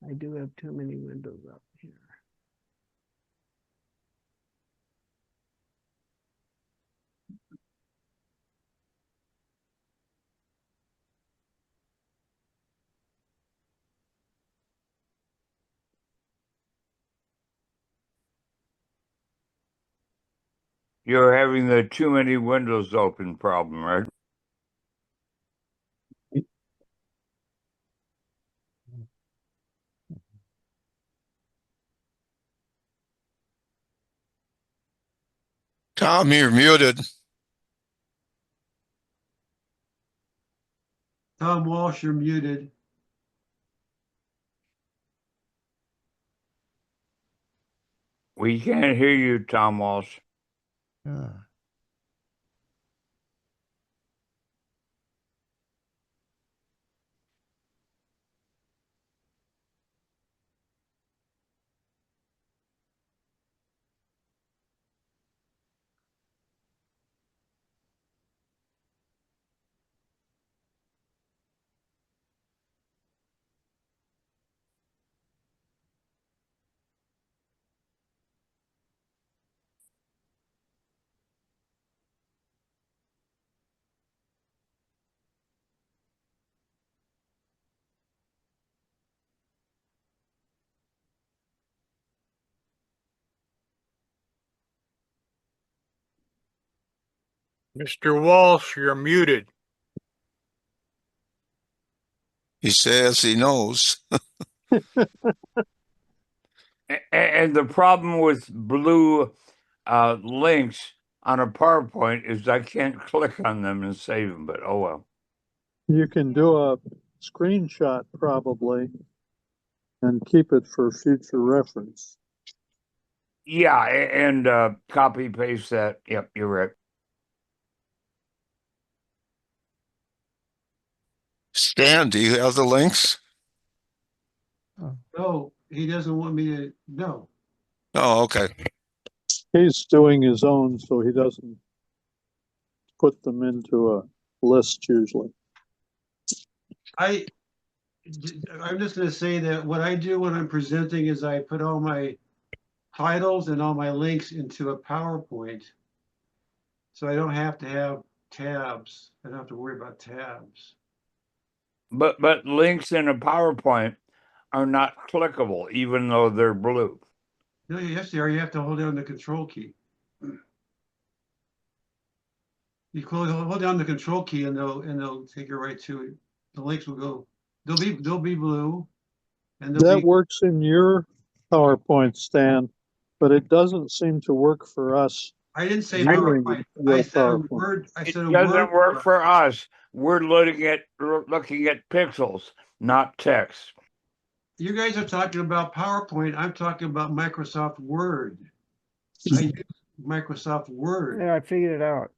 I do have too many windows up here. You're having the too many windows open problem, right? Tom, you're muted. Tom Walsh, you're muted. We can't hear you, Tom Walsh. Yeah. Mr. Walsh, you're muted. He says he knows. And the problem with blue links on a PowerPoint is I can't click on them and save them, but oh well. You can do a screenshot probably and keep it for future reference. Yeah, and copy paste that. Yep, you're right. Stan, do you have the links? No, he doesn't want me to, no. Oh, okay. He's doing his own, so he doesn't put them into a list usually. I'm just gonna say that what I do when I'm presenting is I put all my titles and all my links into a PowerPoint. So I don't have to have tabs. I don't have to worry about tabs. But links in a PowerPoint are not clickable, even though they're blue. No, yes, they are. You have to hold down the control key. You hold down the control key and they'll take you right to it. The links will go. They'll be blue. And that works in your PowerPoint, Stan, but it doesn't seem to work for us. I didn't say PowerPoint. I said a Word. I said a Word. It doesn't work for us. We're looking at pixels, not text. You guys are talking about PowerPoint. I'm talking about Microsoft Word. I use Microsoft Word. Yeah, I figured it out.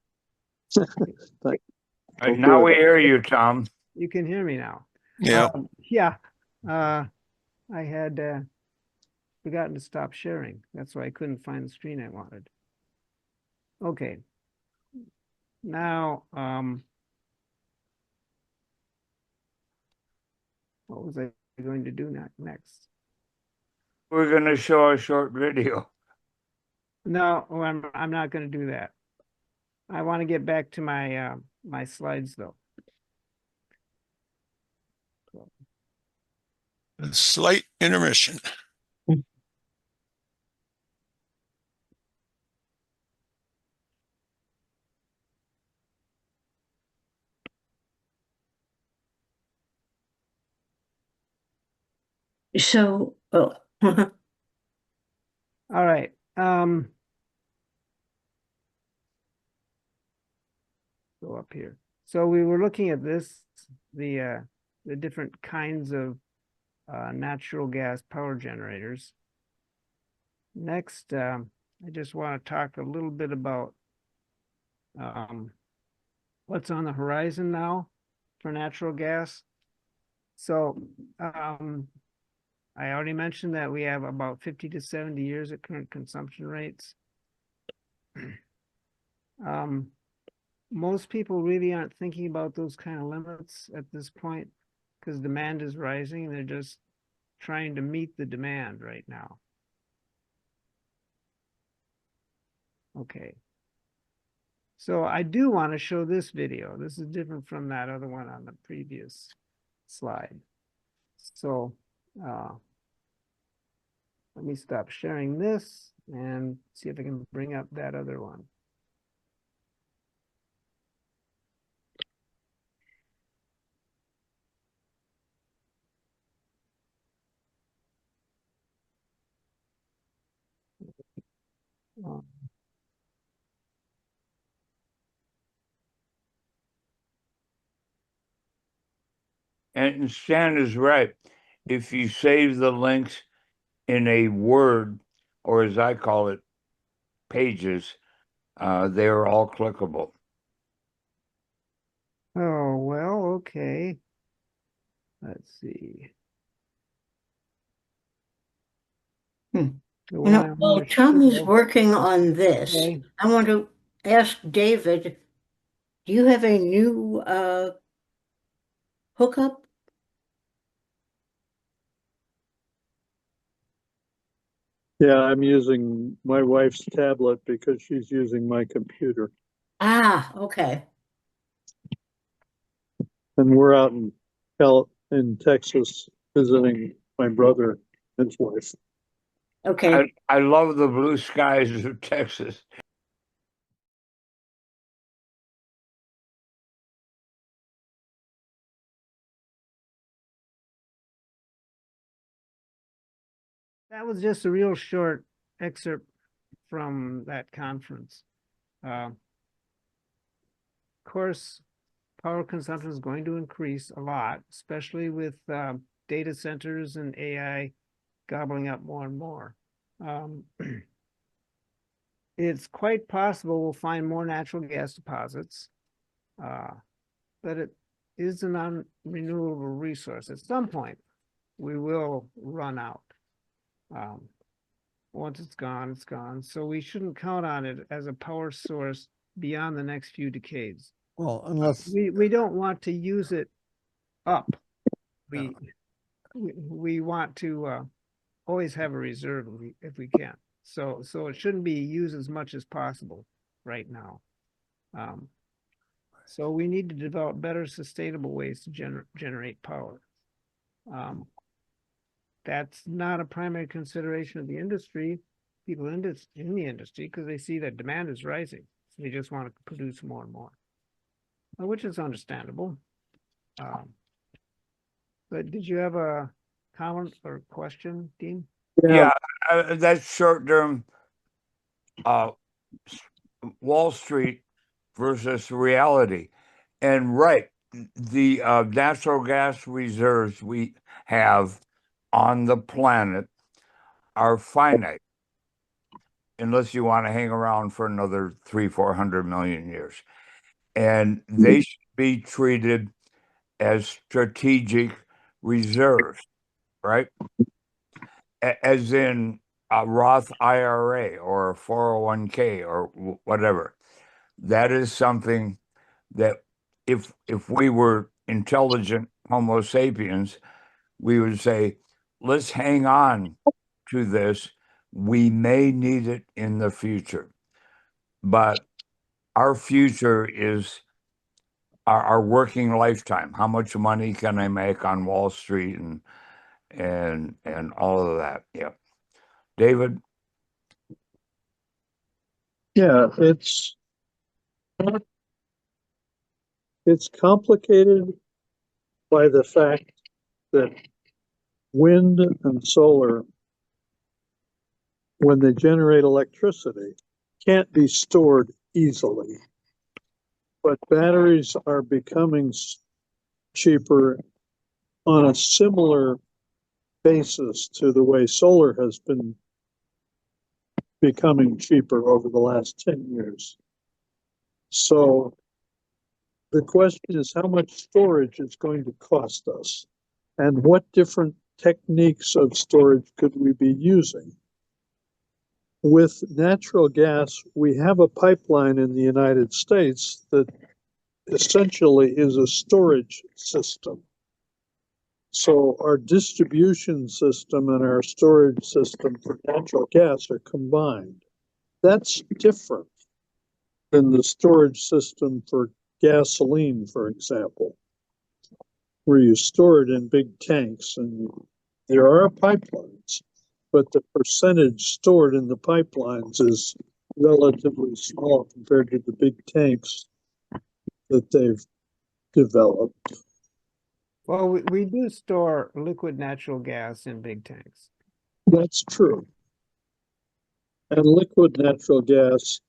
Now we hear you, Tom. You can hear me now. Yeah. Yeah. I had forgotten to stop sharing. That's why I couldn't find the screen I wanted. Okay. Now, what was I going to do next? We're going to show a short video. No, I'm not going to do that. I want to get back to my my slides though. A slight intermission. So, oh. All right. Go up here. So we were looking at this, the different kinds of natural gas power generators. Next, I just want to talk a little bit about what's on the horizon now for natural gas. So I already mentioned that we have about 50 to 70 years at current consumption rates. Most people really aren't thinking about those kind of limits at this point because demand is rising and they're just trying to meet the demand right now. Okay. So I do want to show this video. This is different from that other one on the previous slide. So let me stop sharing this and see if I can bring up that other one. And Stan is right. If you save the links in a Word, or as I call it, pages, they are all clickable. Oh, well, okay. Let's see. While Tom is working on this, okay. I want to ask David, do you have a new hookup? Yeah, I'm using my wife's tablet because she's using my computer. Ah, okay. And we're out in Texas visiting my brother and his wife. Okay. I love the blue skies of Texas. That was just a real short excerpt from that conference. Of course, power consumption is going to increase a lot, especially with data centers and AI gobbling up more and more. It's quite possible we'll find more natural gas deposits, but it is a non-renewable resource. At some point, we will run out. Once it's gone, it's gone. So we shouldn't count on it as a power source beyond the next few decades. Well, unless we don't want to use it up. We want to always have a reserve if we can. So it shouldn't be used as much as possible right now. So we need to develop better sustainable ways to generate power. That's not a primary consideration of the industry, people in the industry, because they see that demand is rising. So they just want to produce more and more, which is understandable. But did you have a comment or question, Dean? Yeah, that's short-term Wall Street versus reality. And right, the natural gas reserves we have on the planet are finite, unless you want to hang around for another 300-400 million years. And they should be treated as strategic reserves, right? As in a Roth IRA or a 401k or whatever. That is something that if we were intelligent Homo sapiens, we would say, let's hang on to this. We may need it in the future. But our future is our working lifetime. How much money can I make on Wall Street and all of that? Yeah. David? Yeah, it's complicated by the fact that wind and solar, when they generate electricity, can't be stored easily. But batteries are becoming cheaper on a similar basis to the way solar has been becoming cheaper over the last 10 years. So the question is how much storage is going to cost us and what different techniques of storage could we be using? With natural gas, we have a pipeline in the United States that essentially is a storage system. So our distribution system and our storage system for natural gas are combined. That's different than the storage system for gasoline, for example, where you store it in big tanks, and there are pipelines, but the percentage stored in the pipelines is relatively small compared to the big tanks that they've developed. Well, we do store liquid natural gas in big tanks. That's true. And liquid natural gas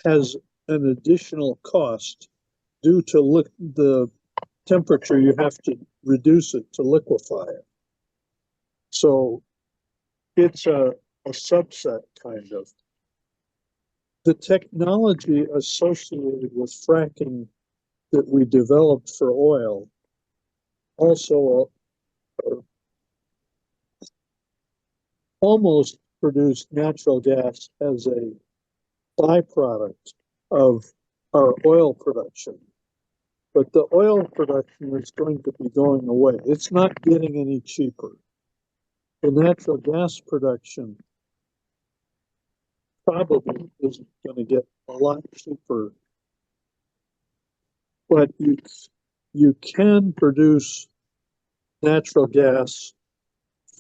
has an additional cost due to the temperature you have to reduce it to liquefy it. So it's a subset, kind of. The technology associated with fracking that we developed for oil also almost produced natural gas as a byproduct of our oil production. But the oil production is going to be going away. It's not getting any cheaper. The natural gas production probably isn't going to get a lot cheaper. But you can produce natural gas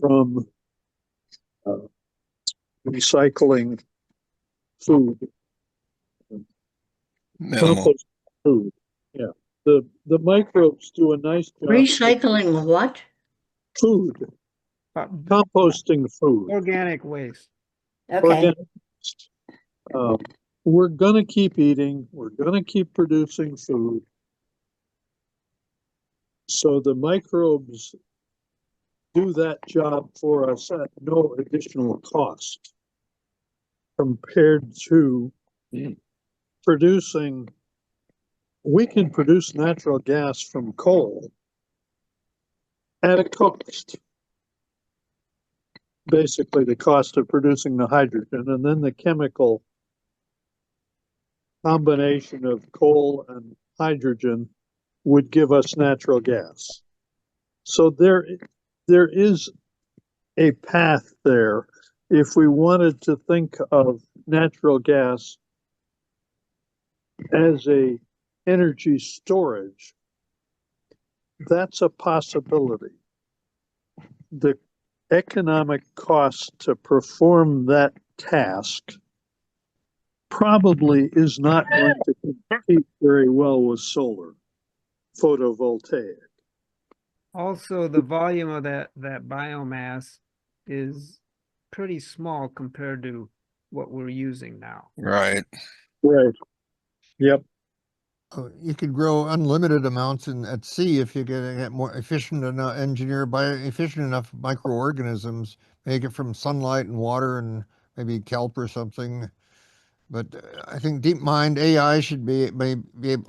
from recycling food. Compost food. Yeah. The microbes do a nice job. Recycling what? Food. composting food. Organic waste. Okay. Organic. We're gonna keep eating. We're gonna keep producing food. So the microbes do that job for us at no additional cost compared to producing. We can produce natural gas from coal at a cost. Basically, the cost of producing the hydrogen, and then the chemical combination of coal and hydrogen would give us natural gas. So there is a path there. If we wanted to think of natural gas as a energy storage, that's a possibility. The economic cost to perform that task probably is not going to compete very well with solar photovoltaic. Also, the volume of that biomass is pretty small compared to what we're using now. Right. Right. Yep. You could grow unlimited amounts at sea if you get more efficient enough, efficient enough microorganisms, make it from sunlight and water and maybe kelp or something. But I think DeepMind AI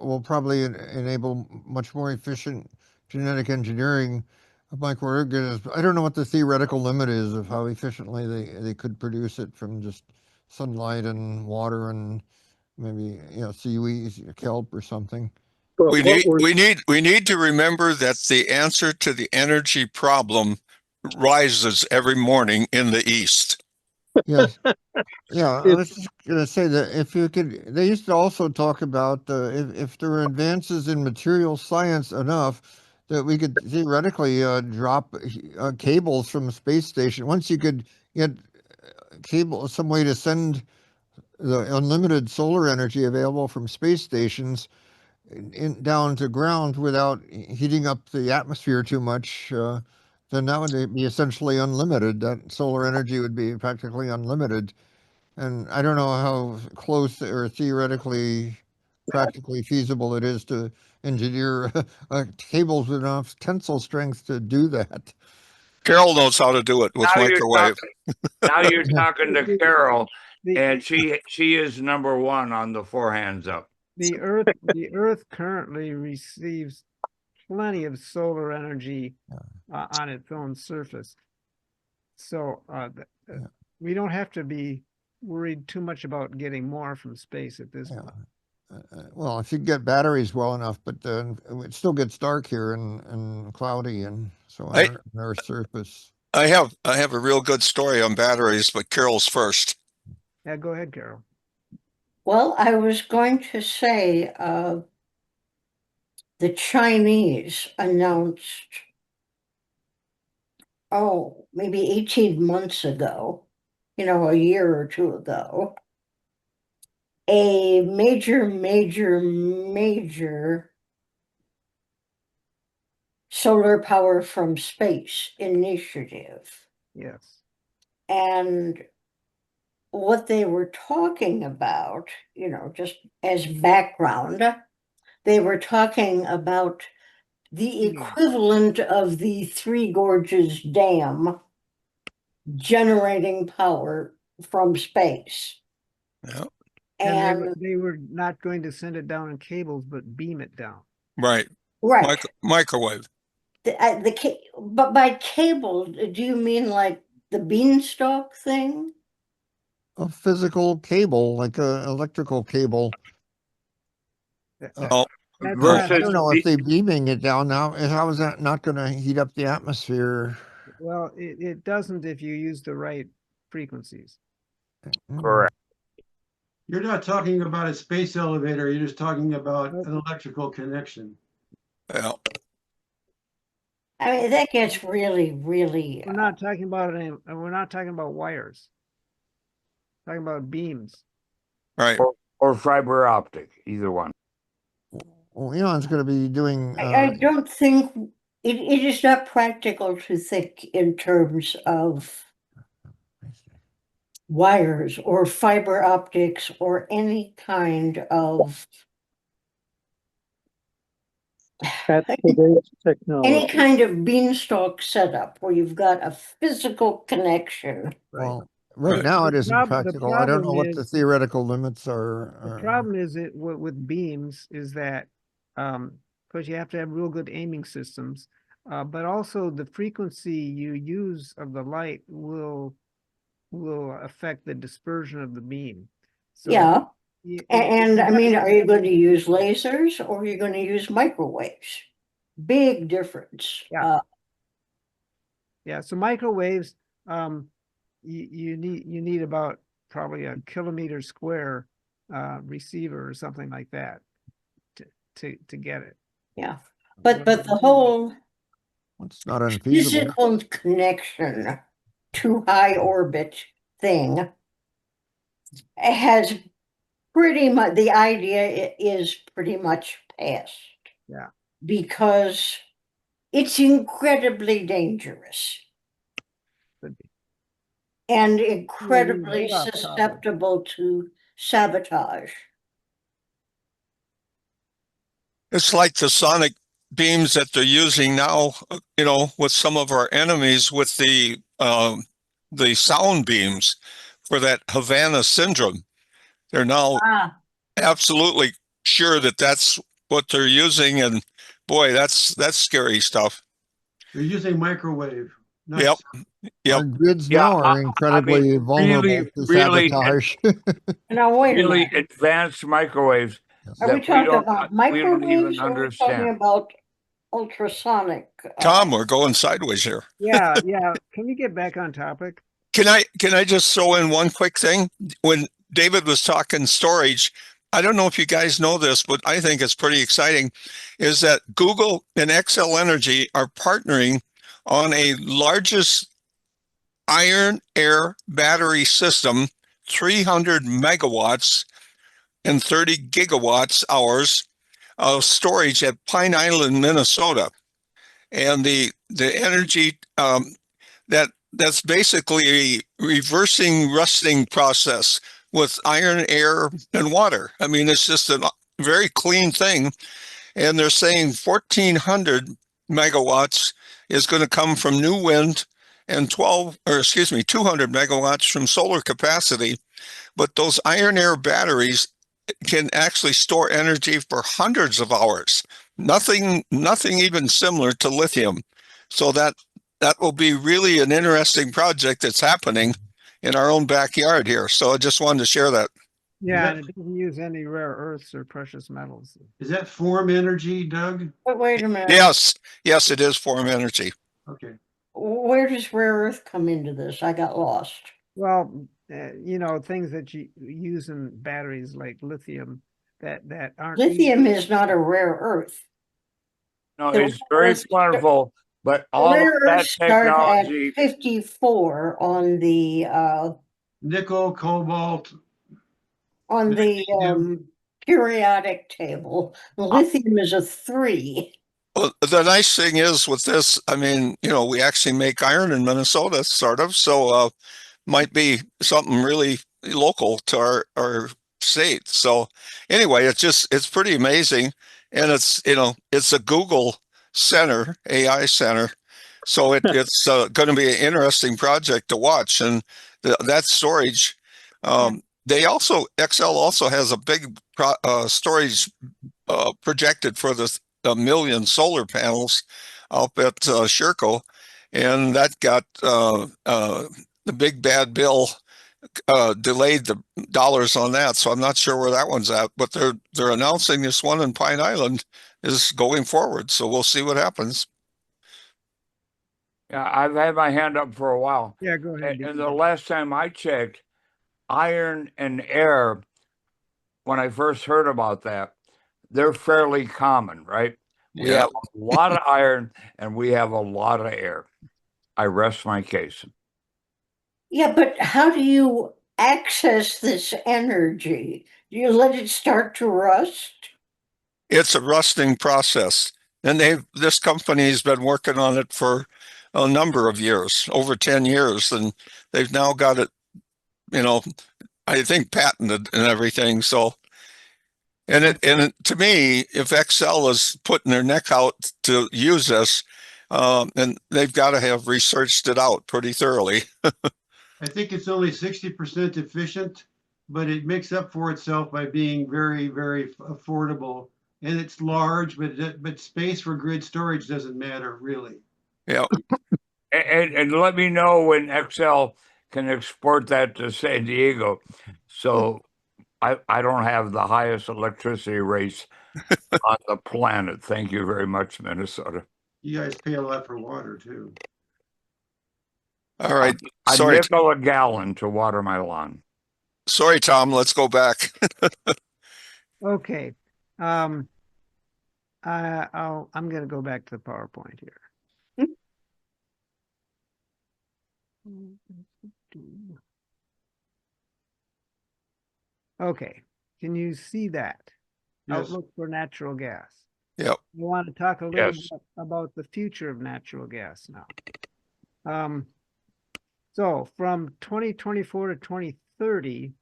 will probably enable much more efficient genetic engineering of microorganisms. I don't know what the theoretical limit is of how efficiently they could produce it from just sunlight and water and maybe seaweed, kelp or something. But We need to remember that the answer to the energy problem rises every morning in the east. Yes. Yeah, I was just going to say that if you could, they used to also talk about if there were advances in material science enough that we could theoretically drop cables from a space station. Once you could get some way to send the unlimited solar energy available from space stations down to ground without heating up the atmosphere too much, then that would be essentially unlimited. That solar energy would be practically unlimited. And I don't know how close or theoretically practically feasible it is to engineer cables with enough tensile strength to do that. Carol knows how to do it with microwave. Now you're talking to Carol, and she is number one on the four hands up. The Earth currently receives plenty of solar energy on its own surface. So we don't have to be worried too much about getting more from space at this point. Well, if you get batteries well enough, but it still gets dark here and cloudy, and so on our surface. I have a real good story on batteries, but Carol's first. Yeah, go ahead, Carol. Well, I was going to say the Chinese announced, maybe 18 months ago, a year or two ago, a major solar power from space initiative. Yes. And what they were talking about, just as background, they were talking about the equivalent of the Three Gorges Dam generating power from space. Yeah. And they were not going to send it down in cables, but beam it down. Right. Microwave. But by cable, do you mean like the beanstalk thing? A physical cable, like an electrical cable. I don't know if they're beaming it down now. How is that not going to heat up the atmosphere? Well, it doesn't if you use the right frequencies. Correct. You're not talking about a space elevator. You're just talking about an electrical connection. Yeah. I mean, that gets really. We're not talking about we're not talking about wires. We're talking about beams. Right. Or fiber optic, either one. Well, Elon's going to be doing. I don't think it is not practical to think in terms of wires or fiber optics or any kind of At today's any technology. kind of beanstalk setup where you've got a physical connection. Well, right Right. now it The isn't prob- the practical. I don't know problem what is- the theoretical limits are. The problem is with beams is that, because you have to have real good aiming systems, but also the frequency you use of the light will affect the dispersion of the beam. So Yeah. And I you mean, have are you going to use lasers or are you going to use microwaves? Big difference. Yeah. Yeah, so microwaves, you need about probably a kilometer square receiver or something like that to get it. Yeah. But the whole It's not unfeasible. physical connection to high orbit thing has pretty much, the idea is pretty much past. Yeah. Because it's incredibly dangerous Could be. and incredibly Way off topic. susceptible to sabotage. It's like the sonic beams that they're using now, you know, with some of our enemies with the sound beams for that Havana syndrome. They're now absolutely sure that that's what they're using, and boy, that's scary stuff. They're using microwave. not Yep. Our grids Yeah, now are I incredibly mean, vulnerable really, to really, sabotage. Now, wait a really minute. advanced microwaves Are that we talking about we don't even microwaves or are we talking understand. about ultrasonic? Tom, we're going sideways here. Yeah, yeah. Can you get back on topic? Can I just throw in one quick thing? When David was talking storage, I don't know if you guys know this, but I think it's pretty exciting, is that Google and XL Energy are partnering on a largest iron air battery system, 300 megawatts and 30 gigawatts hours of storage at Pine Island, Minnesota. And the energy that's basically a reversing rusting process with iron, air, and water. I mean, it's just a very clean thing. And they're saying 1,400 megawatts is going to come from new wind and 200 megawatts from solar capacity. But those iron air batteries can actually store energy for hundreds of hours. Nothing even similar to lithium. So that will be really an interesting project that's happening in our own backyard here. So I just wanted to share that. Yeah, and it doesn't use any rare earths or precious metals. Is that form energy, Doug? But wait a minute. Yes, it is form energy. Okay. Where does rare earth come into this? I got lost. Well, things that you use in batteries like lithium that aren't Lithium is not a rare earth. No, The it's very rare plentiful, but all of rare that earths start at technology, 54 on the Nickel, cobalt. periodic table. Lithium is a 3. Well, the nice thing is with this, I mean, you know, we actually make iron in Minnesota, sort of. So might be something really local to our state. So anyway, it's pretty amazing. And it's a Google center, AI center. So it's going to be an interesting project to watch. And that storage, XL also has a big storage projected for a million solar panels up at Sherco. And that got the big bad bill delayed the dollars on that, so I'm not sure where that one's at. But they're announcing this one in Pine Island is going forward, so we'll see what happens. yeah, I've had my hand up for a while. Yeah, go ahead. And the last time I checked, iron and air, when I first heard about that, they're fairly common, right? We Yeah. have a lot of iron and we have a lot of air. I rest my case. Yeah, but how do you access this energy? Do you let it start to rust? It's a rusting process. And this company's been working on it for a number of years, over 10 years, and they've now got it, I think patented and everything. So, to me, if Excel is putting their neck out to use this, and they've got to have researched it out pretty thoroughly. I think it's only 60% efficient, but it makes up for itself by being very, very affordable. And it's large, but space for grid storage doesn't matter really. Yeah. And let me know when Excel can export that to San Diego. So I don't have the highest electricity rates on the planet. Thank you very much, Minnesota. You guys pay a lot for water too. All right. A Sorry. nickel a gallon to water my lawn. Sorry, Tom. Let's go back. Okay. I'm going to go back to the PowerPoint here. Okay. Can you see that? Yes. Outlook for natural gas. Yep. We want to talk a little Yes. bit about the future of natural gas now. So from 2024 to 2030,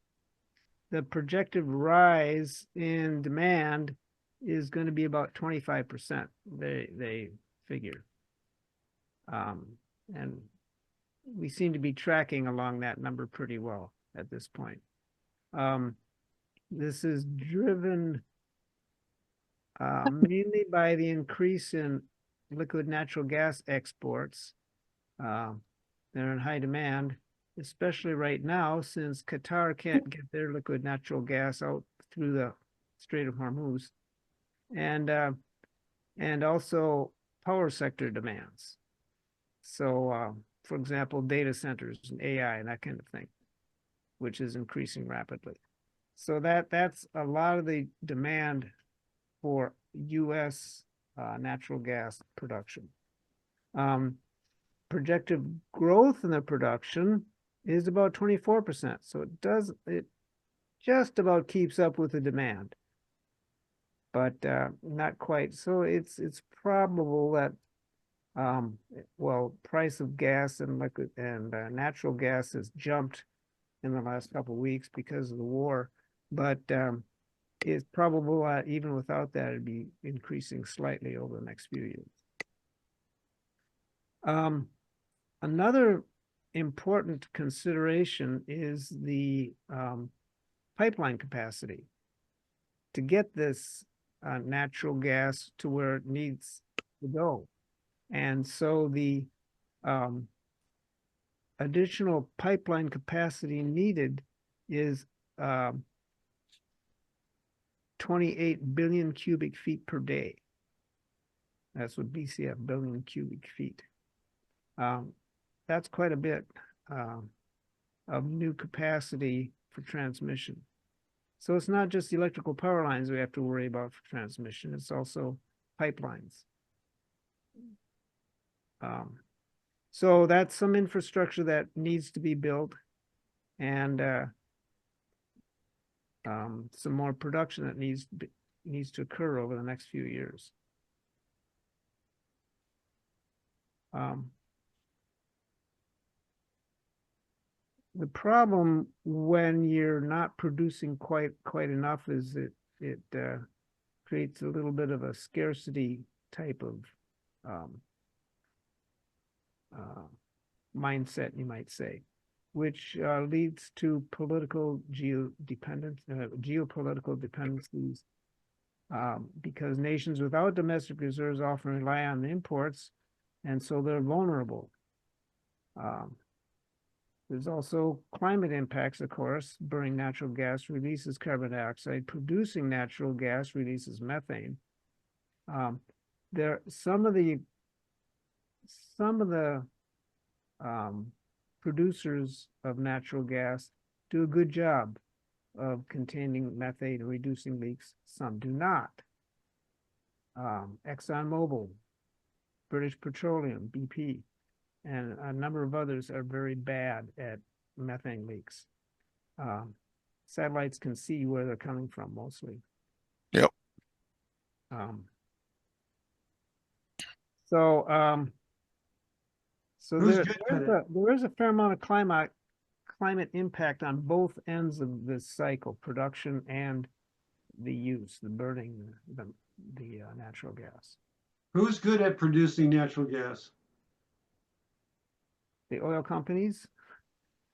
the projected rise in demand is going to be about 25%. They figure. And we seem to be tracking along that number pretty well at this point. This is driven mainly by the increase in liquid natural gas exports. They're in high demand, especially right now, since Qatar can't get their liquid natural gas out through the Strait of Hormuz, and also power sector demands. So, for example, data centers and AI and that kind of thing, which is increasing rapidly. So that's a lot of the demand for U.S. Natural gas production. Projected growth in the production is about 24%. So it just about keeps up with the demand, but not quite. So it's probable that price of gas and liquid and natural gas has jumped in the last couple of weeks because of the war, but it's probable even without that it'd be increasing slightly over the next few years. Another important consideration is the pipeline capacity to get this natural gas to where it needs to go. And so the additional pipeline capacity needed is 28 billion cubic feet per day. That's what BCF, billion cubic feet. That's quite a bit of new capacity for transmission. So it's not just electrical power lines we have to worry about for transmission, it's also pipelines. So that's some infrastructure that needs to be built, and some more production that needs to occur over the next few years. The problem when you're not producing quite enough is it creates a little bit of a scarcity type of mindset, you might say, which leads to geopolitical dependencies, because nations without domestic reserves often rely on imports, and so they're vulnerable. There's also climate impacts, of course. Burning natural gas releases carbon dioxide. Producing natural gas releases methane. Some of the producers of natural gas do a good job of containing methane and reducing leaks. Some do not. ExxonMobil, British Petroleum, BP, and a number of others are very bad at methane leaks. Satellites can see where they're coming from mostly. Yep. So, so Who's there, good there at is it? there is a fair amount of climate impact on both ends of this cycle, production and the use, the burning, the natural gas. Who's good at producing natural gas? The oil companies.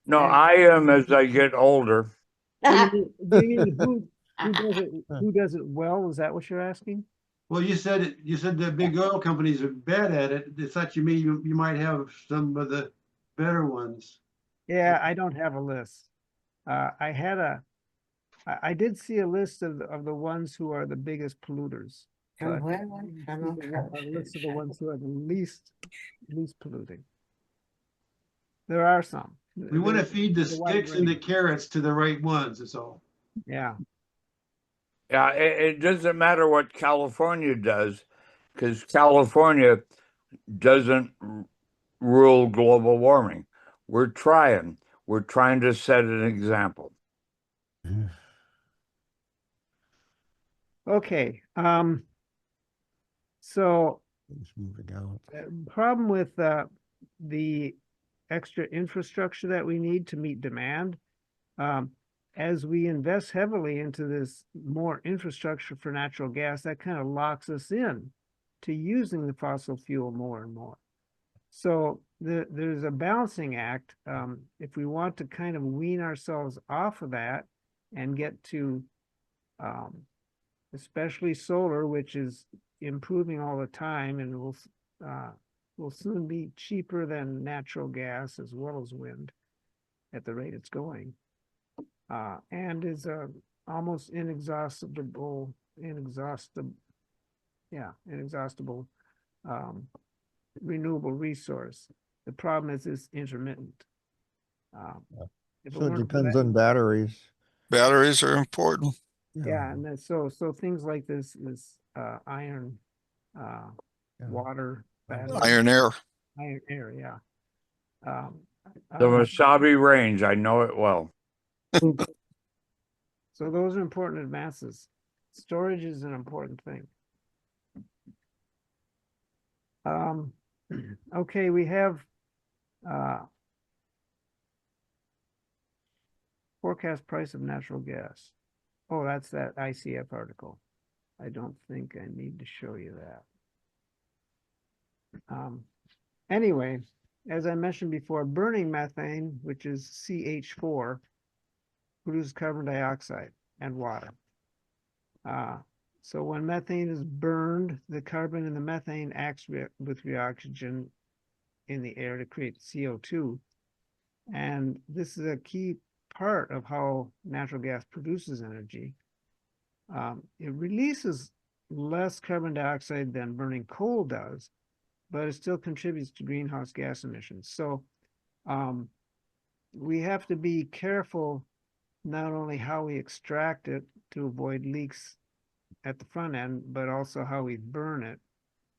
No, And- I am as I get older. Do you mean who does it well? Is that what you're asking? Well, you said the big oil companies are bad at it. I thought you mean you might have some of the better ones. Yeah, I don't have a list. I did see a list of the ones who are the biggest polluters. But a list of the ones who are the least polluting. There are some. We want to feed the There's a wide sticks and the range. carrots to the right ones, that's all. Yeah. Yeah, it doesn't matter what California does, because California doesn't rule global warming. We're trying. We're trying to set an example. Okay. So Moving out. problem with the extra infrastructure that we need to meet demand, as we invest heavily into this more infrastructure for natural gas, that kind of locks us in to using the fossil fuel more and more. So there's a balancing act. If we want to kind of wean ourselves off of that and get to especially solar, which is improving all the time and will soon be cheaper than natural gas as well as wind at the rate it's going, and is a almost inexhaustible renewable resource. The problem is it's intermittent. If So it weren't for depends that- on batteries. Batteries are important. Yeah, and then so things like this iron, water, battery, Iron air. iron air, yeah. The Wasabi Range, I know it well. So those are important advances. Storage is an important thing. Okay, we have forecast price of natural gas. Oh, that's that ICF article. I don't think I need to show you that. Anyway, as I mentioned before, burning methane, which is CH4, produces carbon dioxide and water. So when methane is burned, the carbon in the methane acts with the oxygen in the air to create CO2. And this is a key part of how natural gas produces energy. It releases less carbon dioxide than burning coal does, but it still contributes to greenhouse gas emissions. So we have to be careful not only how we extract it to avoid leaks at the front end, but also how we burn it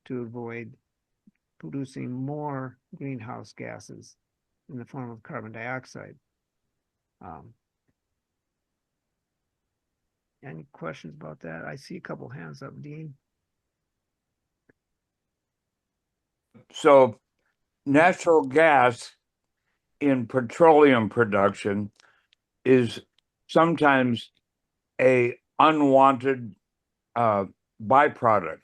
to avoid producing more greenhouse gases in the form of carbon dioxide. Any questions about that? I see a couple hands up, Dean. So natural gas in petroleum production is sometimes a unwanted byproduct.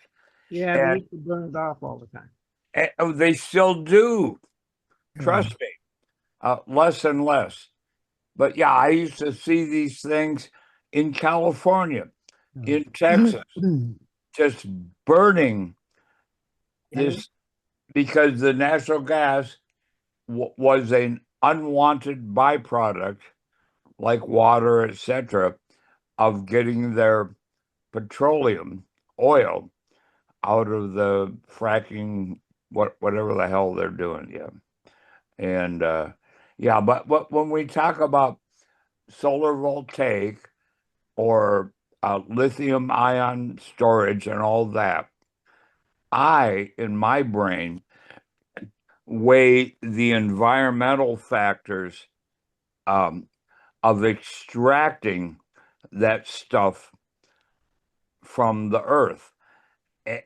Yeah, they used to burn it off all the time. And they still do. Trust me, less and less. But yeah, I used to see these things in California, in Texas, just burning this because the natural gas was an unwanted byproduct, like water, etc., of getting their petroleum oil out of the fracking, whatever the hell they're doing. Yeah. And yeah, but when we talk about solar voltaic or lithium ion storage and all that, I, in my brain, weigh the environmental factors of extracting that stuff from the earth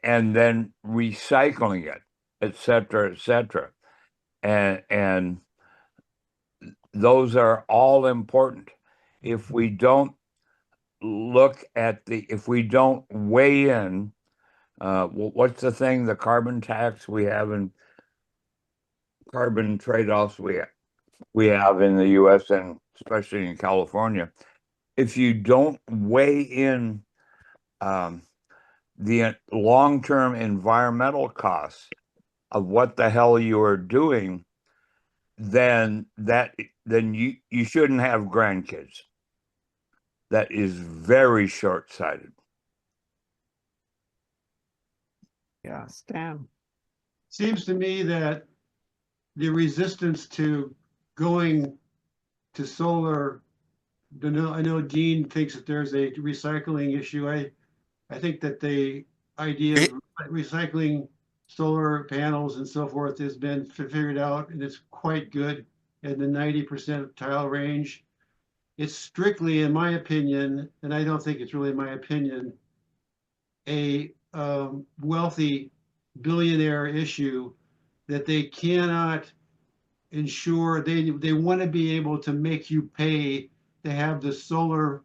and then recycling it. et cetera, et cetera. And those are all important. If we don't if we don't weigh in, what's the thing, the carbon tax we have in carbon trade-offs we have in the US and especially in California. If you don't weigh in the long-term environmental costs of what the hell you are doing, then you shouldn't have grandkids. That is very short-sighted. Yeah, Stan. Seems to me that the resistance to going to solar, I know Dean thinks that there's a recycling issue. I think that the idea of recycling solar panels and so forth has been figured out, and it's quite good in the 90% tile range. It's strictly, in my opinion, and I don't think it's really my opinion, a wealthy billionaire issue that they cannot ensure. They want to be able to make you pay to have the solar,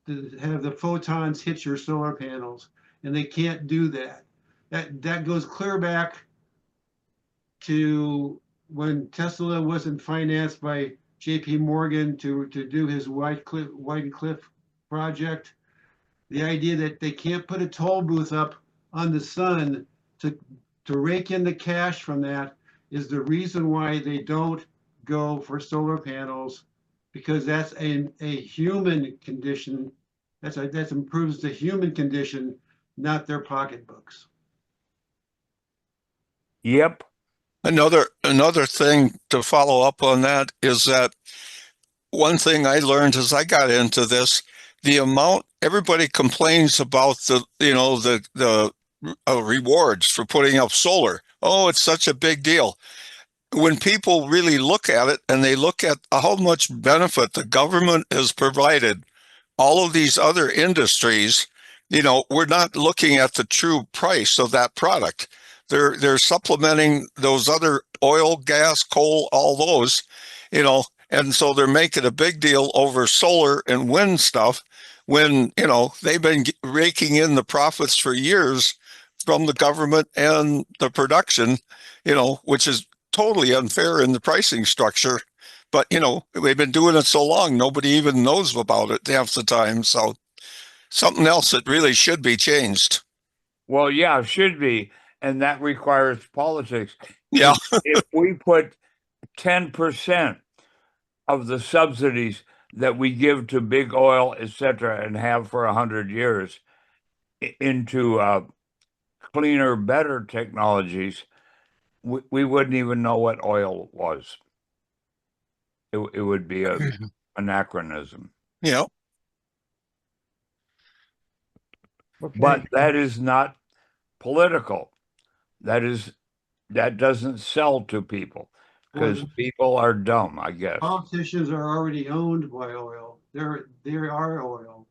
to have the photons hit your solar panels, and they can't do that. That goes clear back to when Tesla wasn't financed by J.P. Morgan to do his White Cliff project. The idea that they can't put a toll booth up on the sun to rake in the cash from that is the reason why they don't go for solar panels, because that's a human condition. That improves the human condition, not their pocketbooks. Yep. Another thing to follow up on that is that one thing I learned as I got into this, the amount everybody complains about the rewards for putting up solar. Oh, it's such a big deal. When people really look at it and they look at how much benefit the government has provided all of these other industries, we're not looking at the true price of that product. They're supplementing those other oil, gas, coal, all those, and so they're making a big deal over solar and wind stuff when, they've been raking in the profits for years from the government and the production, which is totally unfair in the pricing structure. But, we've been doing it so long, nobody even knows about it half the time. So something else that really should be changed. Well, yeah, it should be. And that requires politics. Yeah. If we put 10% of the subsidies that we give to big oil, et cetera, and have for 100 years into cleaner, better technologies, we wouldn't even know what oil was. It would be an anachronism. Yeah. Okay. But that is not political. That doesn't sell to people because people are dumb, I guess. Politicians are already owned by oil. They are oil.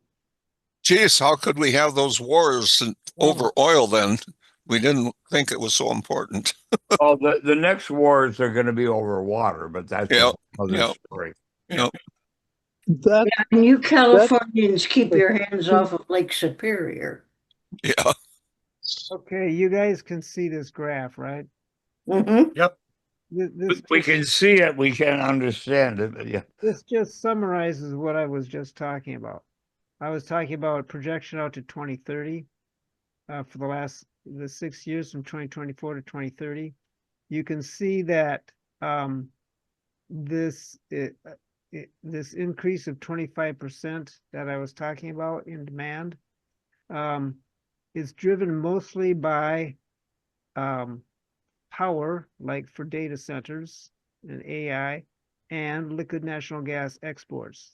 Geez, how could we have those wars over oil then? We didn't think it was so important. Oh, the next wars are going to be over water, but that's another story. Yeah. And you Californians keep your hands off of Lake Superior. Yeah. Okay, you guys can see this graph, right? Mm-hmm. Yep. We can see it, we can't understand it, but yeah. This just summarizes what I was just talking about. I was talking about projection out to 2030 for the 6 years from 2024 to 2030. You can see that this increase of 25% that I was talking about in demand is driven mostly by power, like for data centers and AI, and liquid natural gas exports.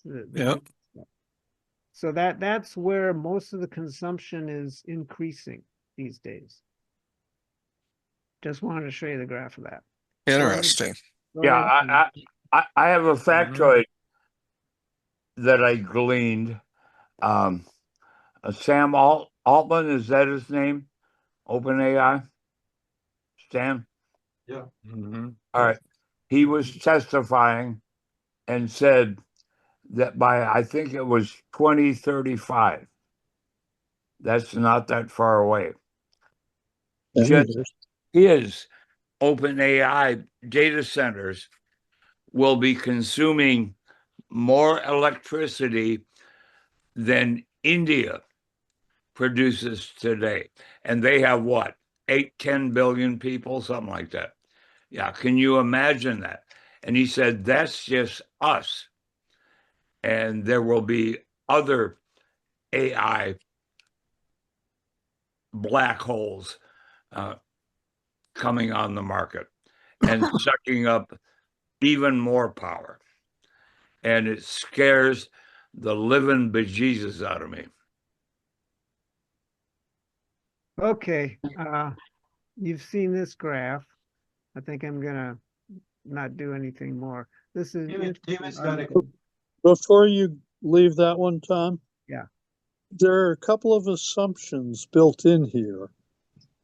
So that's where most of the consumption is increasing these days. Just wanted to show you the graph of that. Interesting. Yeah, I have a factoid that I gleaned. Sam Altman, is that his name? OpenAI? Stan? Yeah. All right. He was testifying and said that by, I think it was 2035, that's not that far away. Just his OpenAI data centers will be consuming more electricity than India produces today. And they have what, 10 billion people, something like that. Yeah, can you imagine that? And he said, that's just us. And there will be other AI black holes coming on the market and sucking up even more power. And it scares the living bejesus out of me. Okay, you've seen this graph. I think I'm gonna not do anything more. This is David's got it. Before you leave that one, Tom. Yeah. There are a couple of assumptions built in here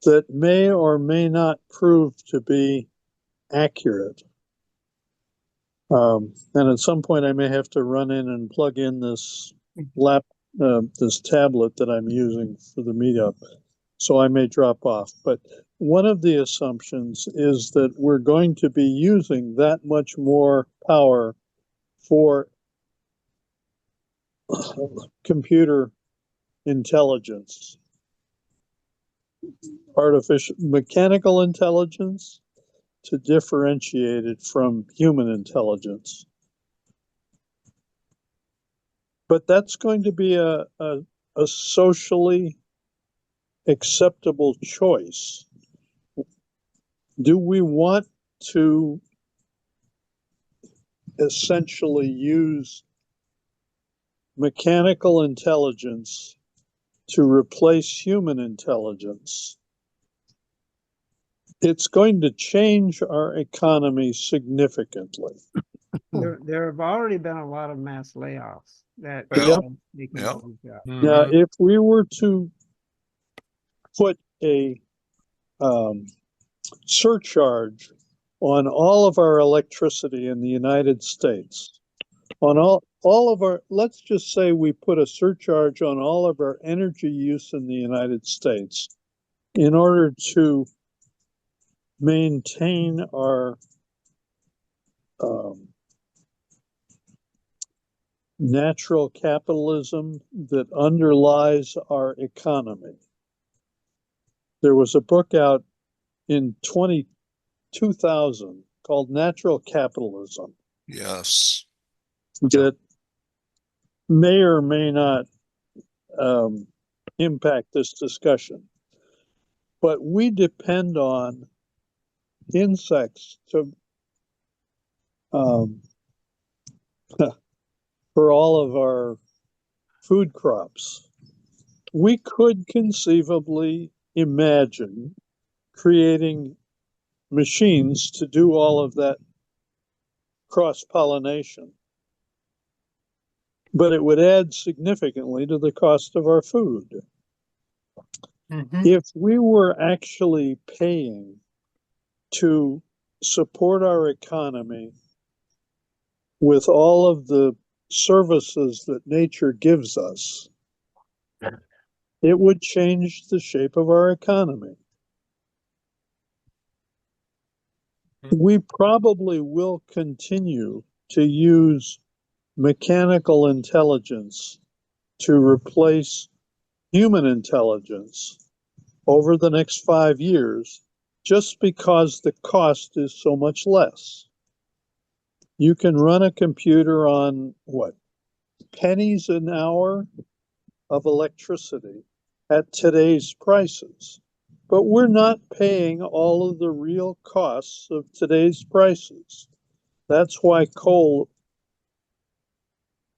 that may or may not prove to be accurate. And at some point I may have to run in and plug in this this tablet that I'm using for the meetup. So I may drop off. But one of the assumptions is that we're going to be using that much more power for computer intelligence, artificial mechanical intelligence, to differentiate it from human intelligence. But that's going to be a socially acceptable choice. Do we want to essentially use mechanical intelligence to replace human intelligence? It's going to change our economy significantly. There have already been a lot of mass layoffs that Now, if we were to put a surcharge on all of our electricity in the United States, on all of our, let's just say we put a surcharge on all of our energy use in the United States in order to maintain our natural capitalism that underlies our economy. There was a book out in 2000 called Natural Capitalism. Yes. That may or may not impact this discussion. But we depend on insects to for all of our food crops. We could conceivably imagine creating machines to do all of that cross-pollination. But it would add significantly to the cost of our food. If we were actually paying to support our economy with all of the services that nature gives us, it would change the shape of our economy. We probably will continue to use mechanical intelligence to replace human intelligence over the next 5 years, just because the cost is so much less. You can run a computer on what, pennies an hour of electricity at today's prices, but we're not paying all of the real costs of today's prices. That's why coal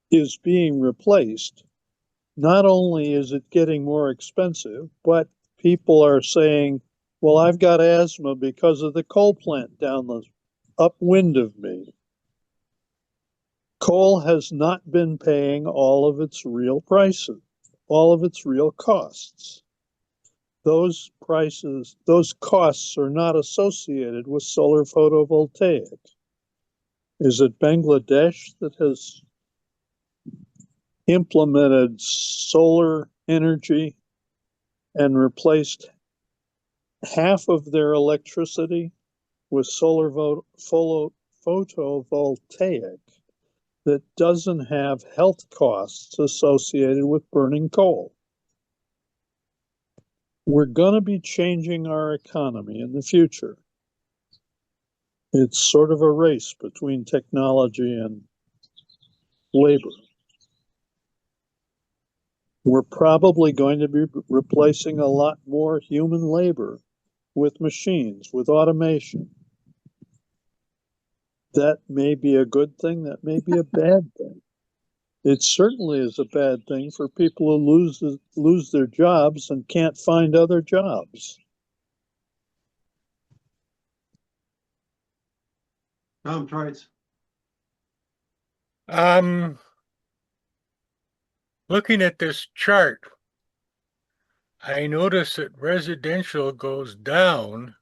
is being replaced. Not only is it getting more expensive, but people are saying, well, I've got asthma because of the coal plant down the upwind of me. Coal has not been paying all of its real prices, all of its real costs. those prices, those costs are not associated with solar photovoltaic. Is it Bangladesh that has implemented solar energy and replaced half of their electricity with photovoltaic that doesn't have health costs associated with burning coal? We're going to be changing our economy in the future. It's sort of a race between technology and labor. We're probably going to be replacing a lot more human labor with machines, with automation. That may be a good thing, that may be a bad thing. It certainly is a bad thing for people who lose their jobs and can't find other jobs. Tom Trites. Looking at this chart, I notice that residential goes down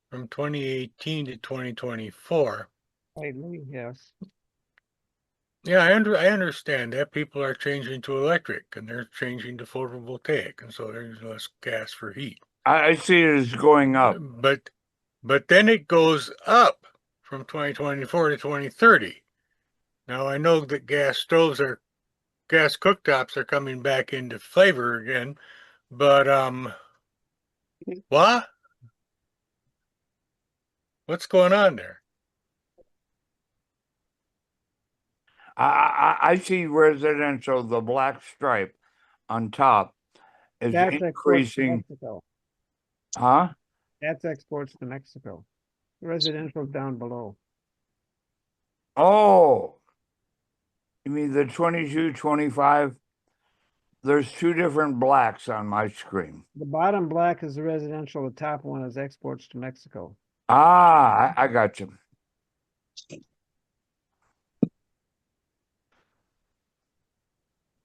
from 2018 to 2024. Slightly, yes. Yeah, I understand that people are changing to electric and they're changing to photovoltaic, and so there's less gas for heat. I see it as going up. But then it goes up from 2024 to 2030. Now I know that gas cooktops are coming back into flavor again, but what? What's going on there? I see residential, the black stripe on top is That's increasing. exports to Mexico. Huh? That's exports to Mexico. Residential down below. Oh, you mean the 22, 25? There's two different blacks on my screen. The bottom black is the residential, the top one is exports to Mexico. Ah, I got you.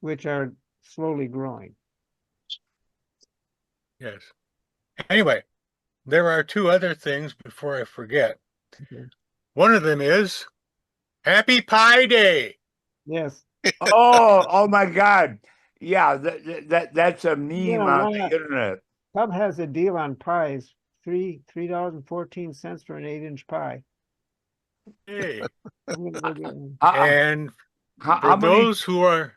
Which are slowly growing. Yes. Anyway, there are two other things before I forget. Okay. One of them is Happy Pie Day. Yes. Oh my God. Yeah, that's a meme You know, on the internet. Cub has a deal on pies, $3.14 for an 8-inch pie. Hey. I'm gonna go get one. And for those who are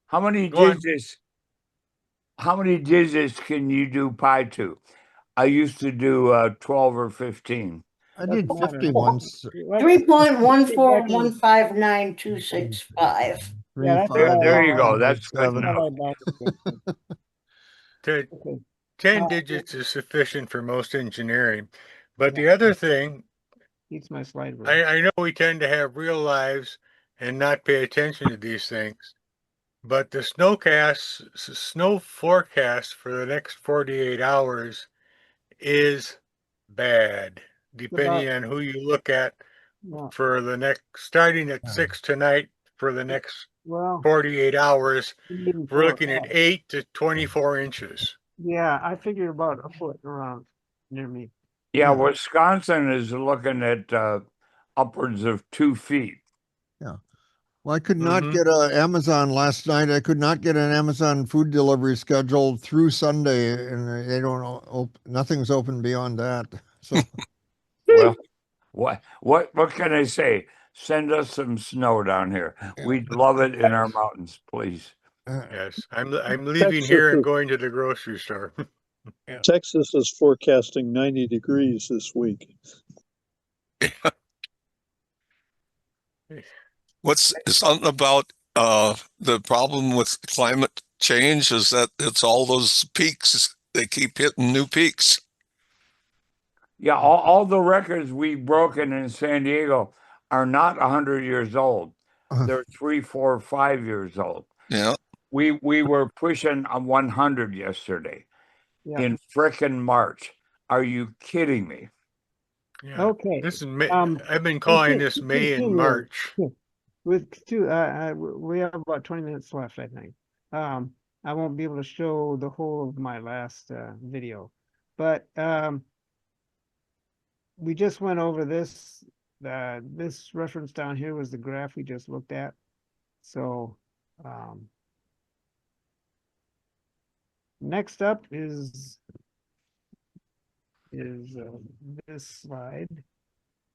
how many digits can you do pie to? I used to do 12 or 15. I did 50 once. 3.14159.265. Yeah, there you go. That's good enough. 10 digits is sufficient for most engineering. But the other thing, eats my slide rule. I know we tend to have real lives and not pay attention to these things, but the snow forecast for the next 48 hours is bad, depending on who you look at. For the next, starting at 6 tonight, for the next 48 hours, we're looking at 8 to 24 inches. Yeah, I figured about a foot around near me. Yeah, Wisconsin is looking at upwards of 2 feet. Yeah. Well, I could not get an Amazon last night. I could not get an Amazon food delivery scheduled through Sunday, and they don't. Nothing's open beyond that. So, well, what can I say? Send us some snow down here. We'd love it in our mountains, please. Yes, I'm leaving here and going to the grocery store. Texas is forecasting 90 degrees this week. What's something about the problem with climate change is that it's all those peaks. They keep hitting new peaks. Yeah, all the records we've broken in San Diego are not 100 years old. They're 3, 4, 5 years old. Yeah. We were pushing a 100 yesterday in frickin' March. Are you kidding me? Yeah. Okay. This is May. I've been calling this May and March. We have about 20 minutes left, I think. I won't be able to show the whole of my last video, but we just went over this. This reference down here was the graph we just looked at. So next up is this slide.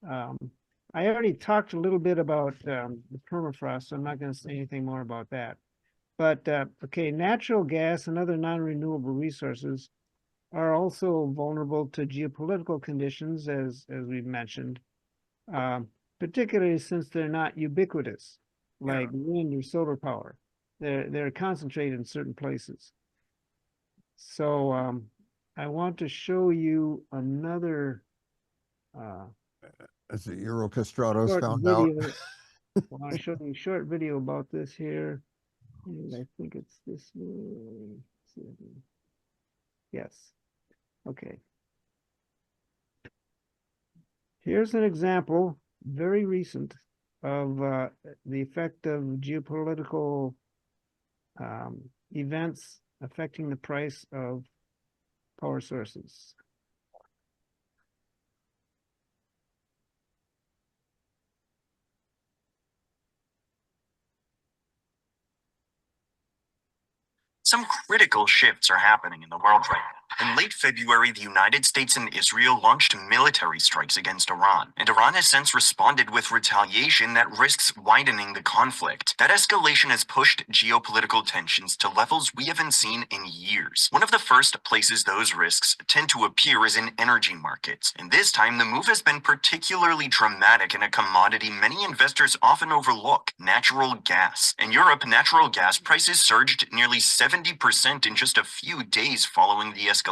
I already talked a little bit about the permafrost, so I'm not going to say anything more about that. But okay, natural gas and other non-renewable resources are also vulnerable to geopolitical conditions, as we've mentioned, particularly since they're not ubiquitous, like wind or solar power. They're concentrated in certain places. So I want to show you another as the Eurocastrados short found out. video. I want to show you a short video about this here. And I think it's this one. Yes. Okay. Here's an example, very recent, of the effect of geopolitical events affecting the price of power sources. Some critical shifts are happening in the world right now. In late February, the United States and Israel launched military strikes against Iran, and Iran has since responded with retaliation that risks widening the conflict. That escalation has pushed geopolitical tensions to levels we haven't seen in years. One of the first places those risks tend to appear is in energy markets, and this time the move has been particularly dramatic in a commodity many investors often overlook: natural gas. In Europe, natural gas prices surged nearly 70% in just a few days following the escalation.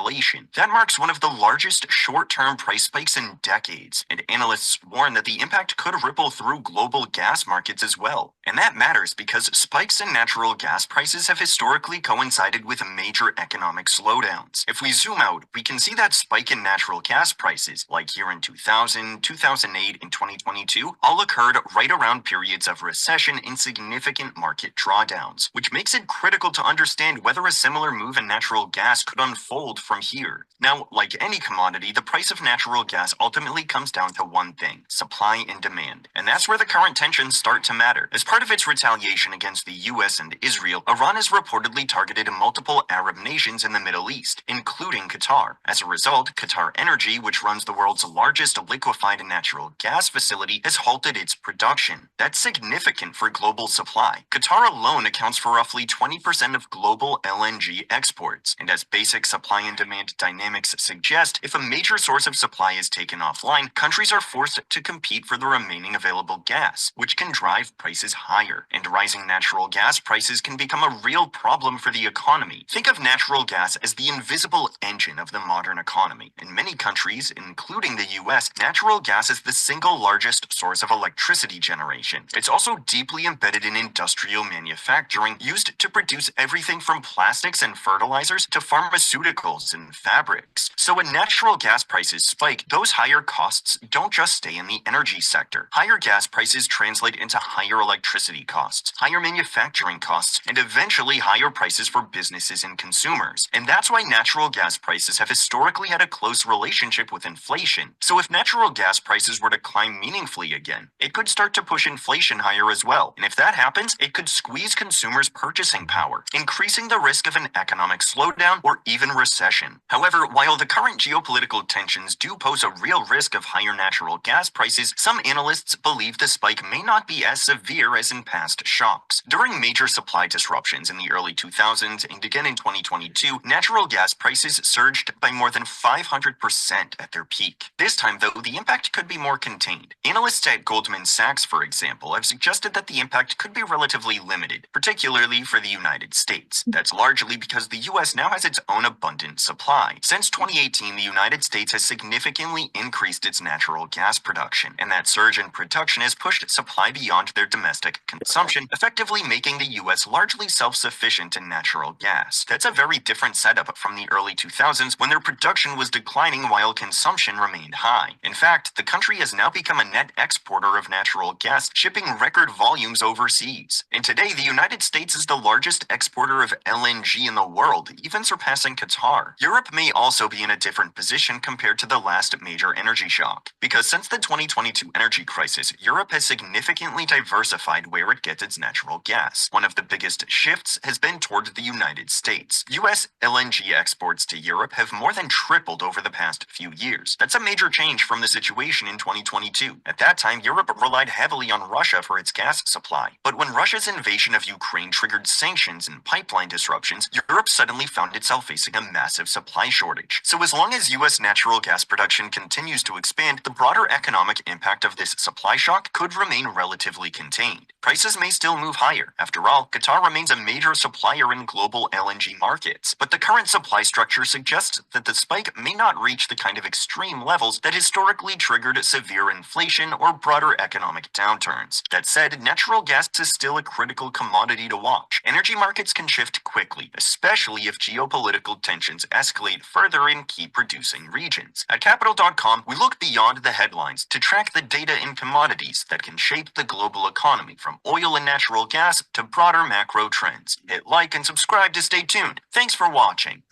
That marks one of the largest short-term price spikes in decades, and analysts warn that the impact could ripple through global gas markets as well. And that matters because spikes in natural gas prices have historically coincided with major economic slowdowns. If we zoom out, we can see that spike in natural gas prices, like here in 2000, 2008, and 2022, all occurred right around periods of recession and significant market drawdowns, which makes it critical to understand whether a similar move in natural gas could unfold from here. Now, like any commodity, the price of natural gas ultimately comes down to one thing: supply and demand. And that's where the current tensions start to matter. As part of its retaliation against the US and Israel, Iran has reportedly targeted multiple Arab nations in the Middle East, including Qatar. As a result, Qatar Energy, which runs the world's largest liquefied natural gas facility, has halted its production. That's significant for global supply. Qatar alone accounts for roughly 20% of global LNG exports, and as basic supply and demand dynamics suggest, if a major source of supply is taken offline, countries are forced to compete for the remaining available gas, which can drive prices higher. And rising natural gas prices can become a real problem for the economy. Think of natural gas as the invisible engine of the modern economy. In many countries, including the US, natural gas is the single largest source of electricity generation. It's also deeply embedded in industrial manufacturing, used to produce everything from plastics and fertilizers to pharmaceuticals and fabrics. So when natural gas prices spike, those higher costs don't just stay in the energy sector. Higher gas prices translate into higher electricity costs, higher manufacturing costs, and eventually higher prices for businesses and consumers. And that's why natural gas prices have historically had a close relationship with inflation. So if natural gas prices were to climb meaningfully again, it could start to push inflation higher as well. And if that happens, it could squeeze consumers' purchasing power, increasing the risk of an economic slowdown or even recession. However, while the current geopolitical tensions do pose a real risk of higher natural gas prices, some analysts believe the spike may not be as severe as in past shocks. During major supply disruptions in the early 2000s and again in 2022, natural gas prices surged by more than 500% at their peak. This time, though, the impact could be more contained. Analysts at Goldman Sachs, for example, have suggested that the impact could be relatively limited, particularly for the United States. That's largely because the US now has its own abundant supply. Since 2018, the United States has significantly increased its natural gas production, and that surge in production has pushed supply beyond their domestic consumption, effectively making the US largely self-sufficient in natural gas. That's a very different setup from the early 2000s, when their production was declining while consumption remained high. In fact, the country has now become a net exporter of natural gas, shipping record volumes overseas. And today, the United States is the largest exporter of LNG in the world, even surpassing Qatar. Europe may also be in a different position compared to the last major energy shock, because since the 2022 energy crisis, Europe has significantly diversified where it gets its natural gas. One of the biggest shifts has been toward the United States. U.S. LNG exports to Europe have more than tripled over the past few years. That's a major change from the situation in 2022. At that time, Europe relied heavily on Russia for its gas supply. But when Russia's invasion of Ukraine triggered sanctions and pipeline disruptions, Europe suddenly found itself facing a massive supply shortage. So as long as U.S. natural gas production continues to expand, the broader economic impact of this supply shock could remain relatively contained. Prices may still move higher. After all, Qatar remains a major supplier in global LNG markets. But the current supply structure suggests that the spike may not reach the kind of extreme levels that historically triggered severe inflation or broader economic downturns. That said, natural gas is still a critical commodity to watch. Energy markets can shift quickly, especially if geopolitical tensions escalate further in key producing regions. At Capital.com, we look beyond the headlines to track the data in commodities that can shape the global economy, from oil and natural gas to broader macro trends. Hit like and subscribe to stay tuned. Thanks for watching.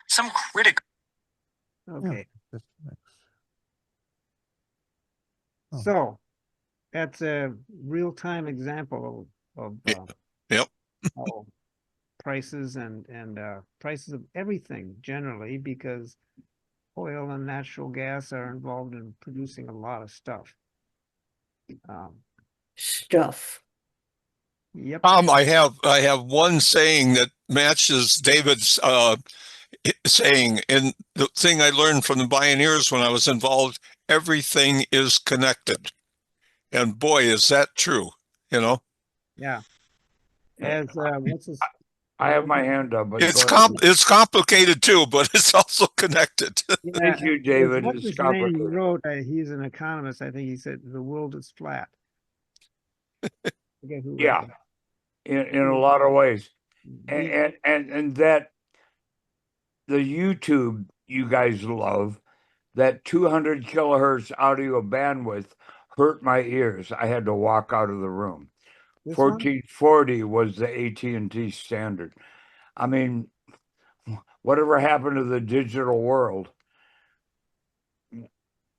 Some critical. Okay. Yeah, Oh. So that's a real-time example of Yep. how prices and prices of everything generally, because oil and natural gas are involved in producing a lot of stuff. Stuff. Yep. I have one saying that matches David's saying, and the thing I learned from the Pioneers when I was involved: everything is connected. And boy, is that true, you know? Yeah. As what's his? I have my hand up, but It's go ahead. it's complicated too, but it's also connected. Thank you, David. What's It's his name complicated. wrote? He's an economist. I think he said the world is flat. Forget who wrote Yeah, that. in a lot of ways, He- and that the YouTube you guys love, that 200 kilohertz audio bandwidth hurt my ears. I had to walk out of the room. This one? 1440 was the AT&T standard. I mean, whatever happened to the digital world? You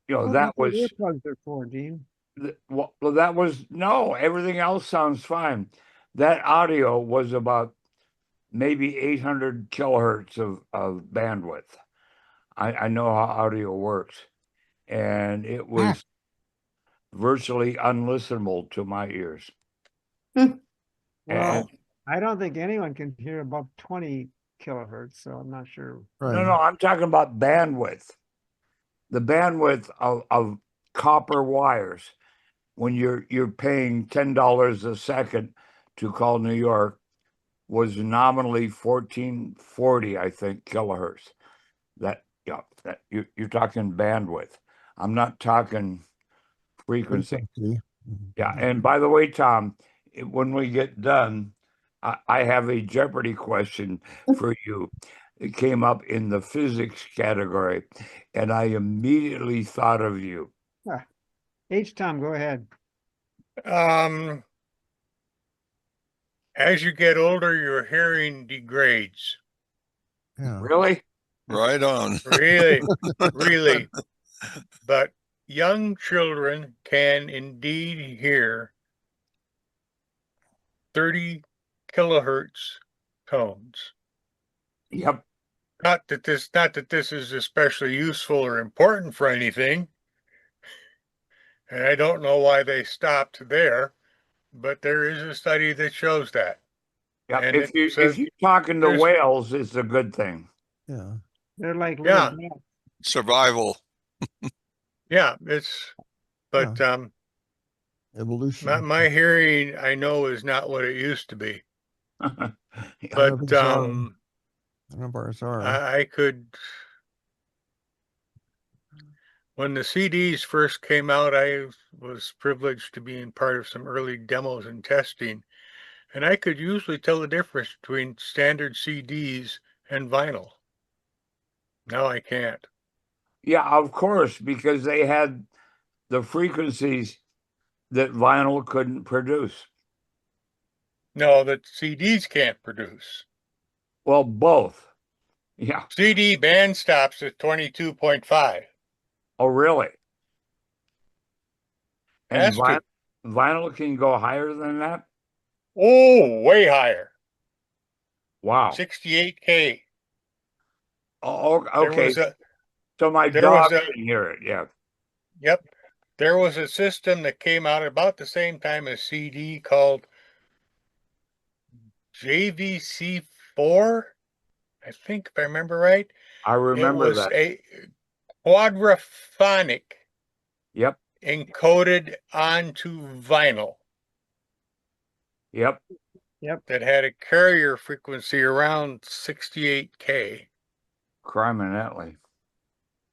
know, What that do you was think earplugs are for, Dean? well, that was no, everything else sounds fine. That audio was about maybe 800 kilohertz of bandwidth. I know how audio works, and it was virtually unlistenable to my ears. Well, And I don't think anyone can hear above 20 kilohertz, so I'm not sure. Right. no, I'm talking about bandwidth. The bandwidth of copper wires. When you're paying $10 a second to call New York, was nominally 1440, I think, kilohertz. That you're talking bandwidth. I'm not talking frequency. Yeah, and by the way, Tom, when we get done, I have a Jeopardy question for you. It came up in the physics category, and I immediately thought of you. Tom, go ahead. As you get older, your hearing degrades. Yeah. Really? Right on. Really, really. But young children can indeed hear 30 kilohertz tones. Yep. Not that this is especially useful or important for anything. And I don't know why they stopped there, but there is a study that shows that. Yeah. And If it says you're talking to there's- whales, it's a good thing. Yeah. They're like Yeah. little bats. Survival. Yeah, it's, but Evolution. my hearing, I know, is not what it used to be. Yeah. But None of ours are. I could, when the CDs first came out, I was privileged to be in part of some early demos and testing, and I could usually tell the difference between standard CDs and vinyl. Now I can't. Yeah, of course, because they had the frequencies that vinyl couldn't produce. No, that CDs can't produce. Well, both. Yeah. CD band stops at 22.5. Oh, really? And Has to. vinyl can go higher than that? Oh, way higher. Wow. 68K. Oh, okay. So my there was dog a, can hear it. Yeah. Yep. There was a system that came out about the same time as CD called JVC4, I think, if I remember right. I It remember was that. a quadraphonic Yep. encoded onto vinyl. Yep. Yep. That had a carrier frequency around 68K. Criminally.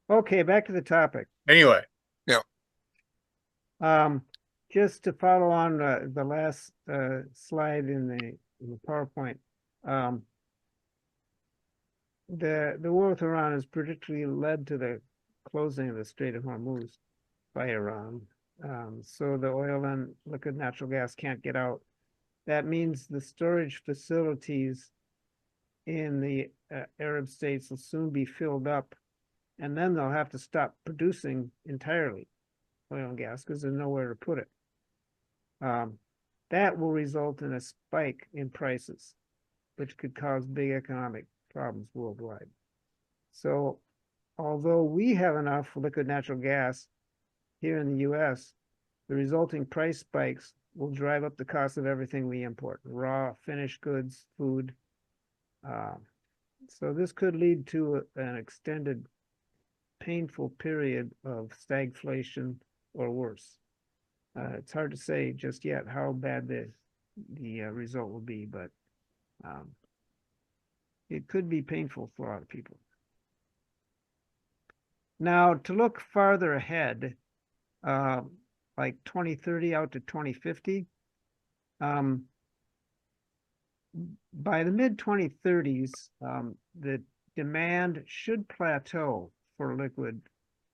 Okay, back to the topic. Anyway. Yeah. Just to follow on the last slide in the PowerPoint, the war with Iran has particularly led to the closing of the Strait of Hormuz by Iran. So the oil and liquid natural gas can't get out. That means the storage facilities in the Arab states will soon be filled up, and then they'll have to stop producing entirely oil and gas because there's nowhere to put it. That will result in a spike in prices, which could cause big economic problems worldwide. So although we have enough liquid natural gas here in the US, the resulting price spikes will drive up the cost of everything we import, raw, finished goods, food. So this could lead to an extended, painful period of stagflation or worse. It's hard to say just yet how bad the result will be, but it could be painful for a lot of people. Now, to look farther ahead, like 2030 out to 2050, by the mid-2030s, the demand should plateau for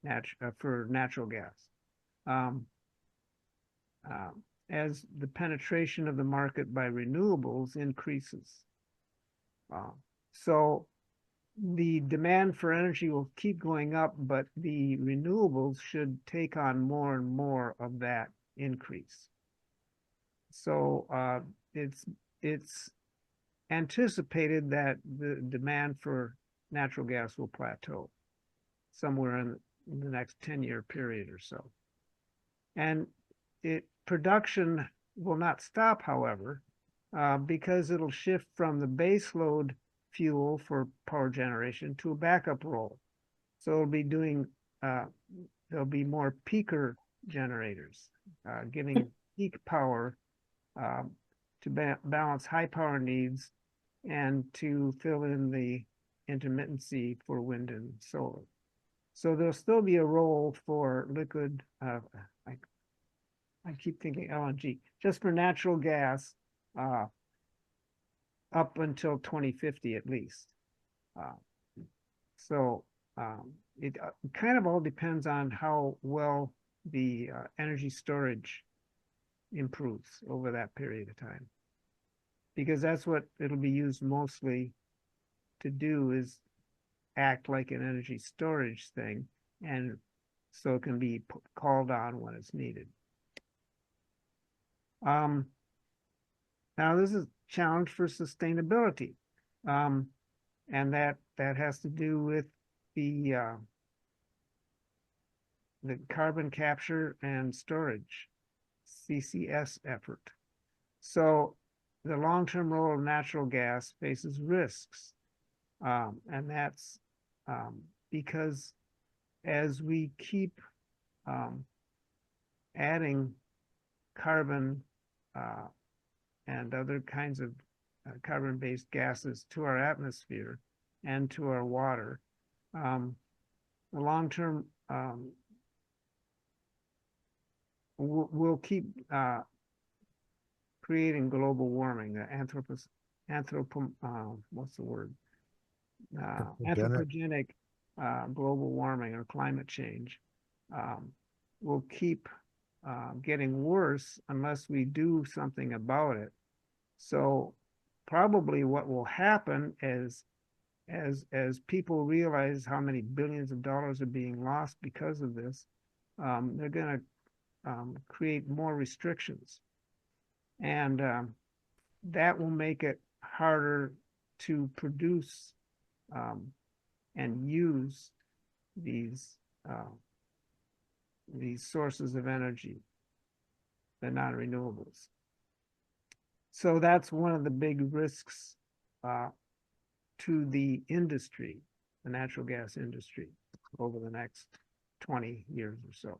natural gas. As the penetration of the market by renewables increases. So the demand for energy will keep going up, but the renewables should take on more and more of that increase. So it's anticipated that the demand for natural gas will plateau somewhere in the next 10-year period or so. And production will not stop, however, because it'll shift from the base load fuel for power generation to a backup role. So it'll be doing, there'll be more peaker generators, giving peak power to balance high power needs and to fill in the intermittency for wind and solar. So there'll still be a role for liquid, I keep thinking LNG, just for natural gas up until 2050 at least. It kind of all depends on how well the energy storage improves over that period of time. Because that's what it'll be used mostly to do, is act like an energy storage thing, and so it can be called on when it's needed. Now this is a challenge for sustainability, and that has to do with the carbon capture and storage, CCS effort. So the long-term role of natural gas faces risks, and that's because as we keep adding carbon and other kinds of carbon-based gases to our atmosphere and to our water, the long-term will keep creating global warming, anthropogenic global warming or climate change will keep getting worse unless we do something about it. So probably what will happen is as people realize how many billions of dollars are being lost because of this, they're going to create more restrictions. And that will make it harder to produce and use these sources of energy, the non-renewables. So that's one of the big risks to the industry, the natural gas industry, over the next 20 years or so.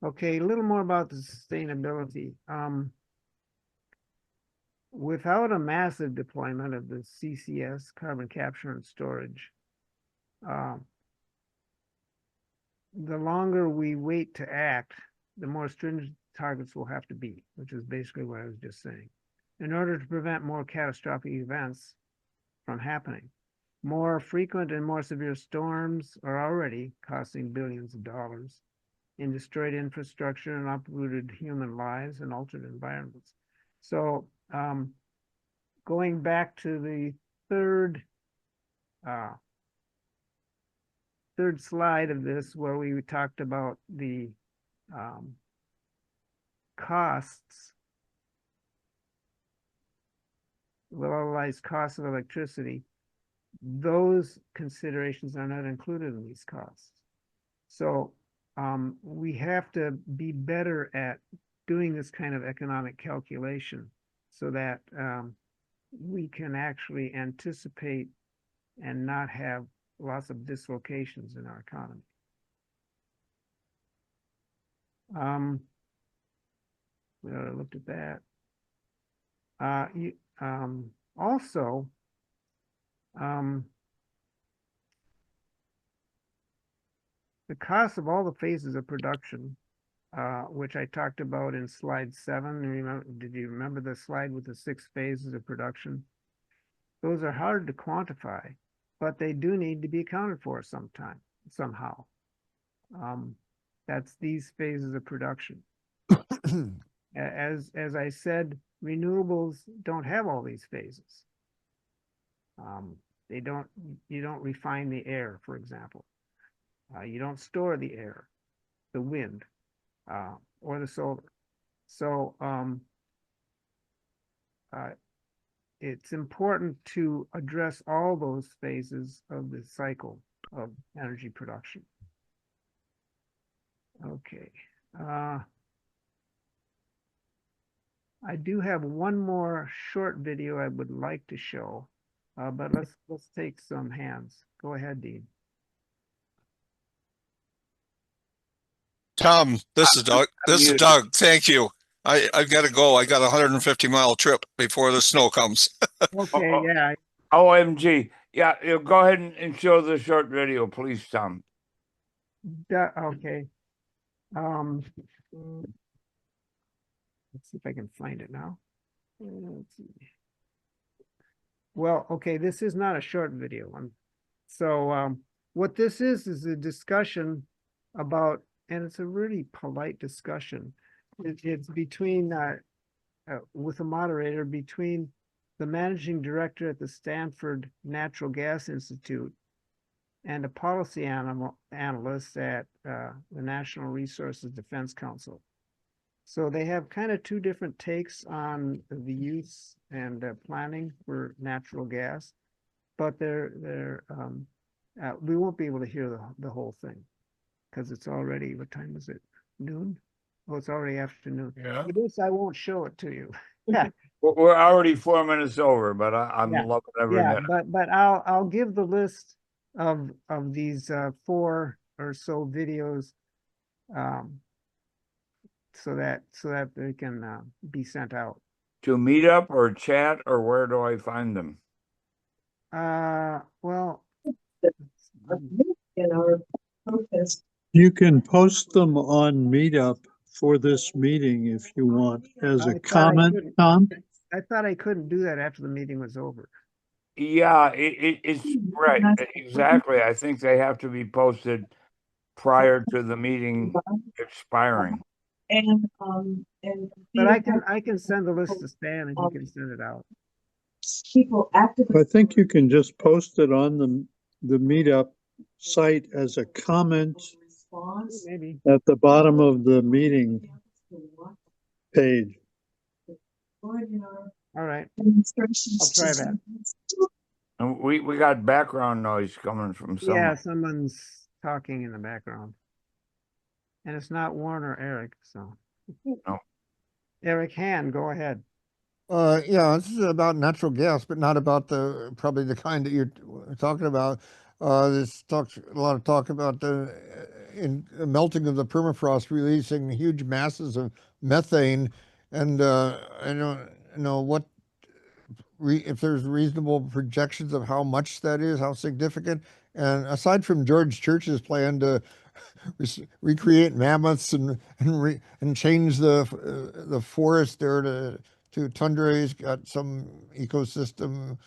Okay, a little more about the sustainability. Without a massive deployment of the CCS, carbon capture and storage, the longer we wait to act, the more stringent targets will have to be, which is basically what I was just saying, in order to prevent more catastrophic events from happening. More frequent and more severe storms are already costing billions of dollars in destroyed infrastructure and uprooted human lives and altered environments. So going back to the third slide of this, where we talked about the costs, levelized costs of electricity, those considerations are not included in these costs. So we have to be better at doing this kind of economic calculation so that we can actually anticipate and not have lots of dislocations in our economy. We already looked at that. Also, the cost of all the phases of production, which I talked about in slide 7. Remember, did you remember the slide with the 6 phases of production? Those are hard to quantify, but they do need to be accounted for somehow. That's these phases of production. As I said, renewables don't have all these phases. You don't refine the air, for example. You don't store the air, the wind, or the solar. So it's important to address all those phases of the cycle of energy production. Okay. I do have one more short video I would like to show, but let's take some hands. Go ahead, Dean. Tom, this is Doug. Thank you. I've got to go. I got a 150-mile trip before the snow comes. Okay, yeah. OMG. Yeah, go ahead and show the short video, please, Tom. Okay. Let's see if I can find it now. Let's see. Well, okay, this is not a short video. So what this is a discussion about, and it's a really polite discussion. It's between, with a moderator, between the managing director at the Stanford Natural Gas Institute and a policy analyst at the National Resources Defense Council. So they have kind of 2 different takes on the use and planning for natural gas, but we won't be able to hear the whole thing because it's already, what time is it? Noon? Oh, it's already afternoon. Yeah. For this, I won't show it to you. We're already 4 minutes over, but I'm loving every minute. But I'll give the list of these 4 or so videos so that they can be sent out. To Meetup or chat, or where do I find them? Well, in our protest. You can post them on Meetup for this meeting if you want, as a comment, Tom. I thought I couldn't do that after the meeting was over. Yeah, it's right. Exactly. I think they have to be posted prior to the meeting expiring. But I can send the list to Stan and he can send it out. I think you can just post it on the meetup site as a comment Maybe. at the bottom of the meeting page. All right. I'll try that. And we got background noise coming from someone. Yeah, someone's talking in the background. And it's not Warren or Eric, so. No. Eric Han, go ahead. Yeah, this is about natural gas, but not about probably the kind that you're talking about. This talks a lot of talk about the melting of the permafrost, releasing huge masses of methane, and I don't know what if there's reasonable projections of how much that is, how significant. And aside from George Church's plan to recreate mammoths and change the forest there to tundra, he's got some ecosystem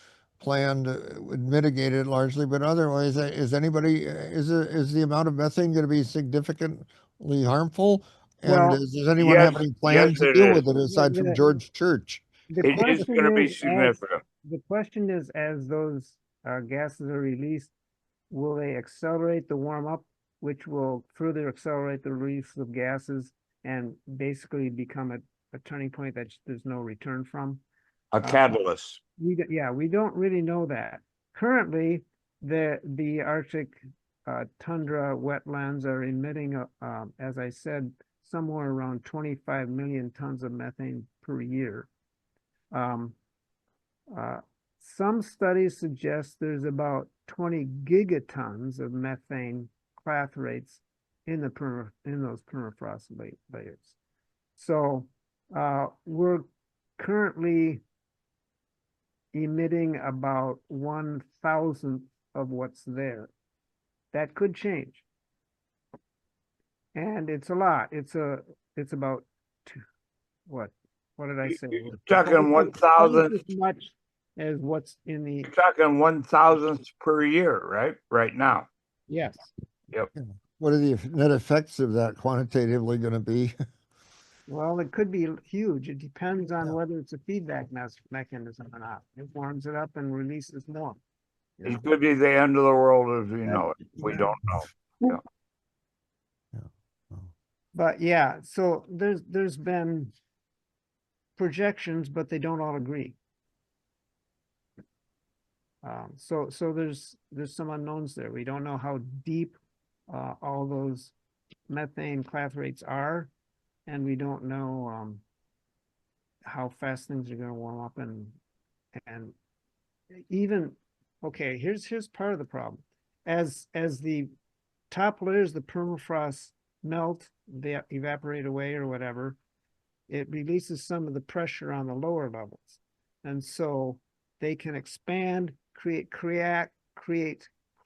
plan that would mitigate it largely. But otherwise, is the amount of methane going to be significantly harmful? And Well, does anyone have any plans to deal with it aside from George Church? It is going to be significant. The question is, as those gases are released, will they accelerate the warm up, which will further accelerate the release of gases and basically become a turning point that there's no return from? A catalyst. We don't really know that. Currently, the Arctic tundra wetlands are emitting, as I said, somewhere around 25 million tons of methane per year. Some studies suggest there's about 20 gigatons of methane clathrates in those permafrost layers. So we're currently emitting about 1,000th of what's there. That could change, and it's a lot. It's about what did I say? You're talking 1,000 as much as what's in the. You're talking 1,000th per year, right? Right now. Yes. Yep. What are the net effects of that quantitatively going to be? Well, it could be huge. It depends on whether it's a feedback mechanism or not. It warms it up and releases more. It could be the end of the world as we know it. We don't know. But yeah, so there's been projections, but they don't all agree. So there's some unknowns there. We don't know how deep all those methane clathrates are, and we don't know how fast things are going to warm up, and even okay. Here's part of the problem. As the top layers, the permafrost melt, they evaporate away or whatever, it releases some of the pressure on the lower levels, and so they can expand, create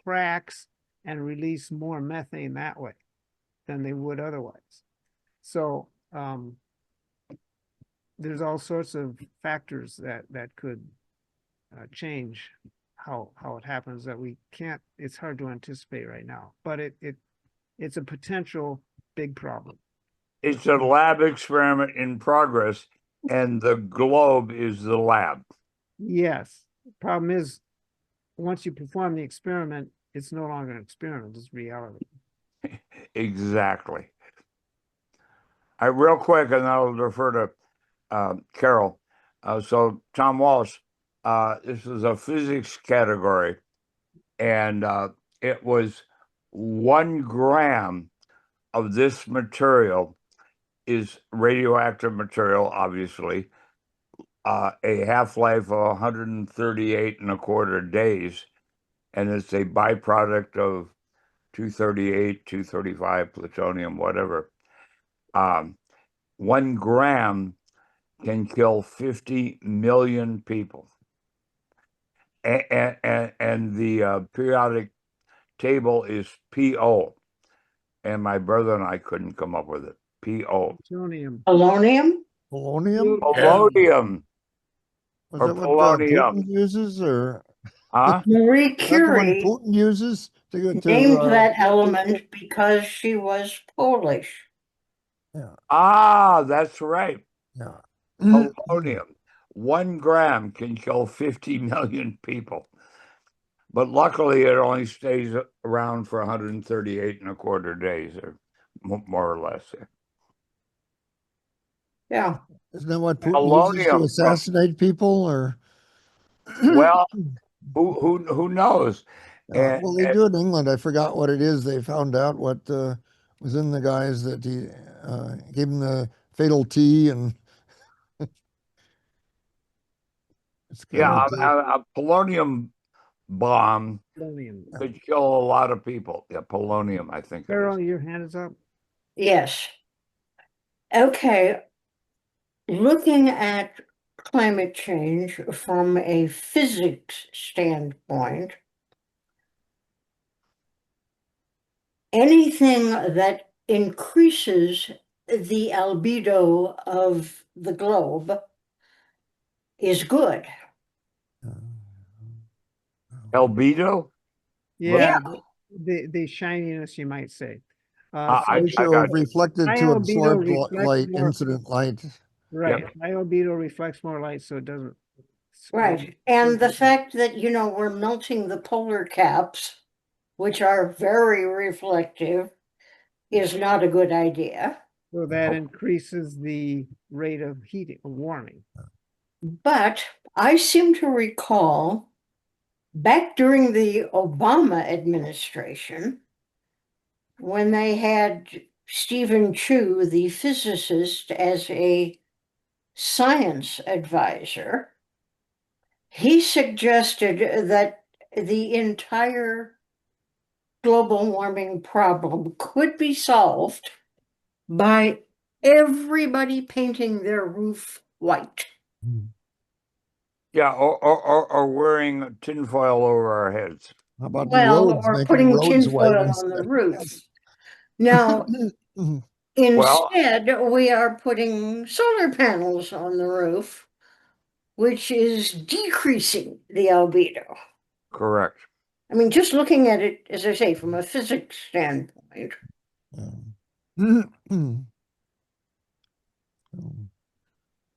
cracks, and release more methane that way than they would otherwise. So there's all sorts of factors that could change how it happens that we can't. It's hard to anticipate right now, but it's a potential big problem. It's a lab experiment in progress, and the globe is the lab. Yes. Problem is, once you perform the experiment, it's no longer an experiment, it's reality. Exactly. Real quick, and I'll refer to Carol. So Tom Walsh, this is a physics category, and it was 1 gram of this material is radioactive material, obviously, a half-life of 138 and a quarter days, and it's a byproduct of 238, 235, plutonium, whatever. 1 gram can kill 50 million people. And the periodic table is PO. And my brother and I couldn't come up with it. PO. Plutonium. Polonium? Polonium? Polonium. Was that what Putin uses, or? Huh? Marie Is that the one Curie Putin uses named to that element because she was Polish. Ah, that's right. yeah. Polonium. 1 gram can kill 50 million people. But luckily, it only stays around for 138 and a quarter days, or more or less. Yeah. Isn't that what Putin uses to Polonium. assassinate people? Or Well, who knows? And, well, they do it in England. I forgot what it is. They found out what was in the guys that he gave him the fatal tea, and it's kind yeah, of a polonium bomb Polonium. could kill a lot of people. Yeah, polonium, I think it Carol, is. your hand is up. Yes. Okay. Looking at climate change from a physics standpoint, anything that increases the albedo of the globe is good. Albedo? Yeah, the shininess, you might say. I ratio got of you. reflected high to albedo absorbed reflects light, more, incident light. right. Yep. High albedo reflects more light, so it doesn't. Right. And the fact that, we're melting the polar caps, which are very reflective, is not a good idea. So that increases the rate of heating, of warming. But I seem to recall back during the Obama administration, when they had Stephen Chu, the physicist, as a science advisor, he suggested that the entire global warming problem could be solved by everybody painting their roof white. Yeah, or wearing tinfoil over our heads. How about the Well, roads, or making putting roads white tinfoil on the instead? roof. Now, Well, instead, we are putting solar panels on the roof, which is decreasing the albedo. Correct. I mean, just looking at it, as I say, from a physics standpoint.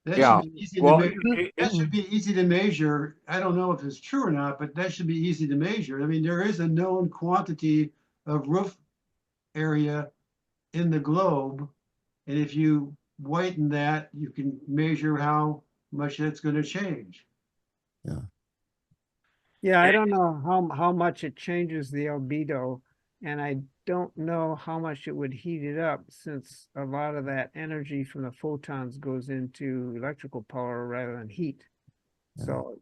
That Yeah. should be easy to Well, measure. That should be easy to measure. I don't know if it's true or not, but that should be easy to measure. I mean, there is a known quantity of roof area in the globe. And if you whiten that, you can measure how much that's going to change. Yeah, I don't know how much it changes the albedo, and I don't know how much it would heat it up, since a lot of that energy from the photons goes into electrical power rather than heat. So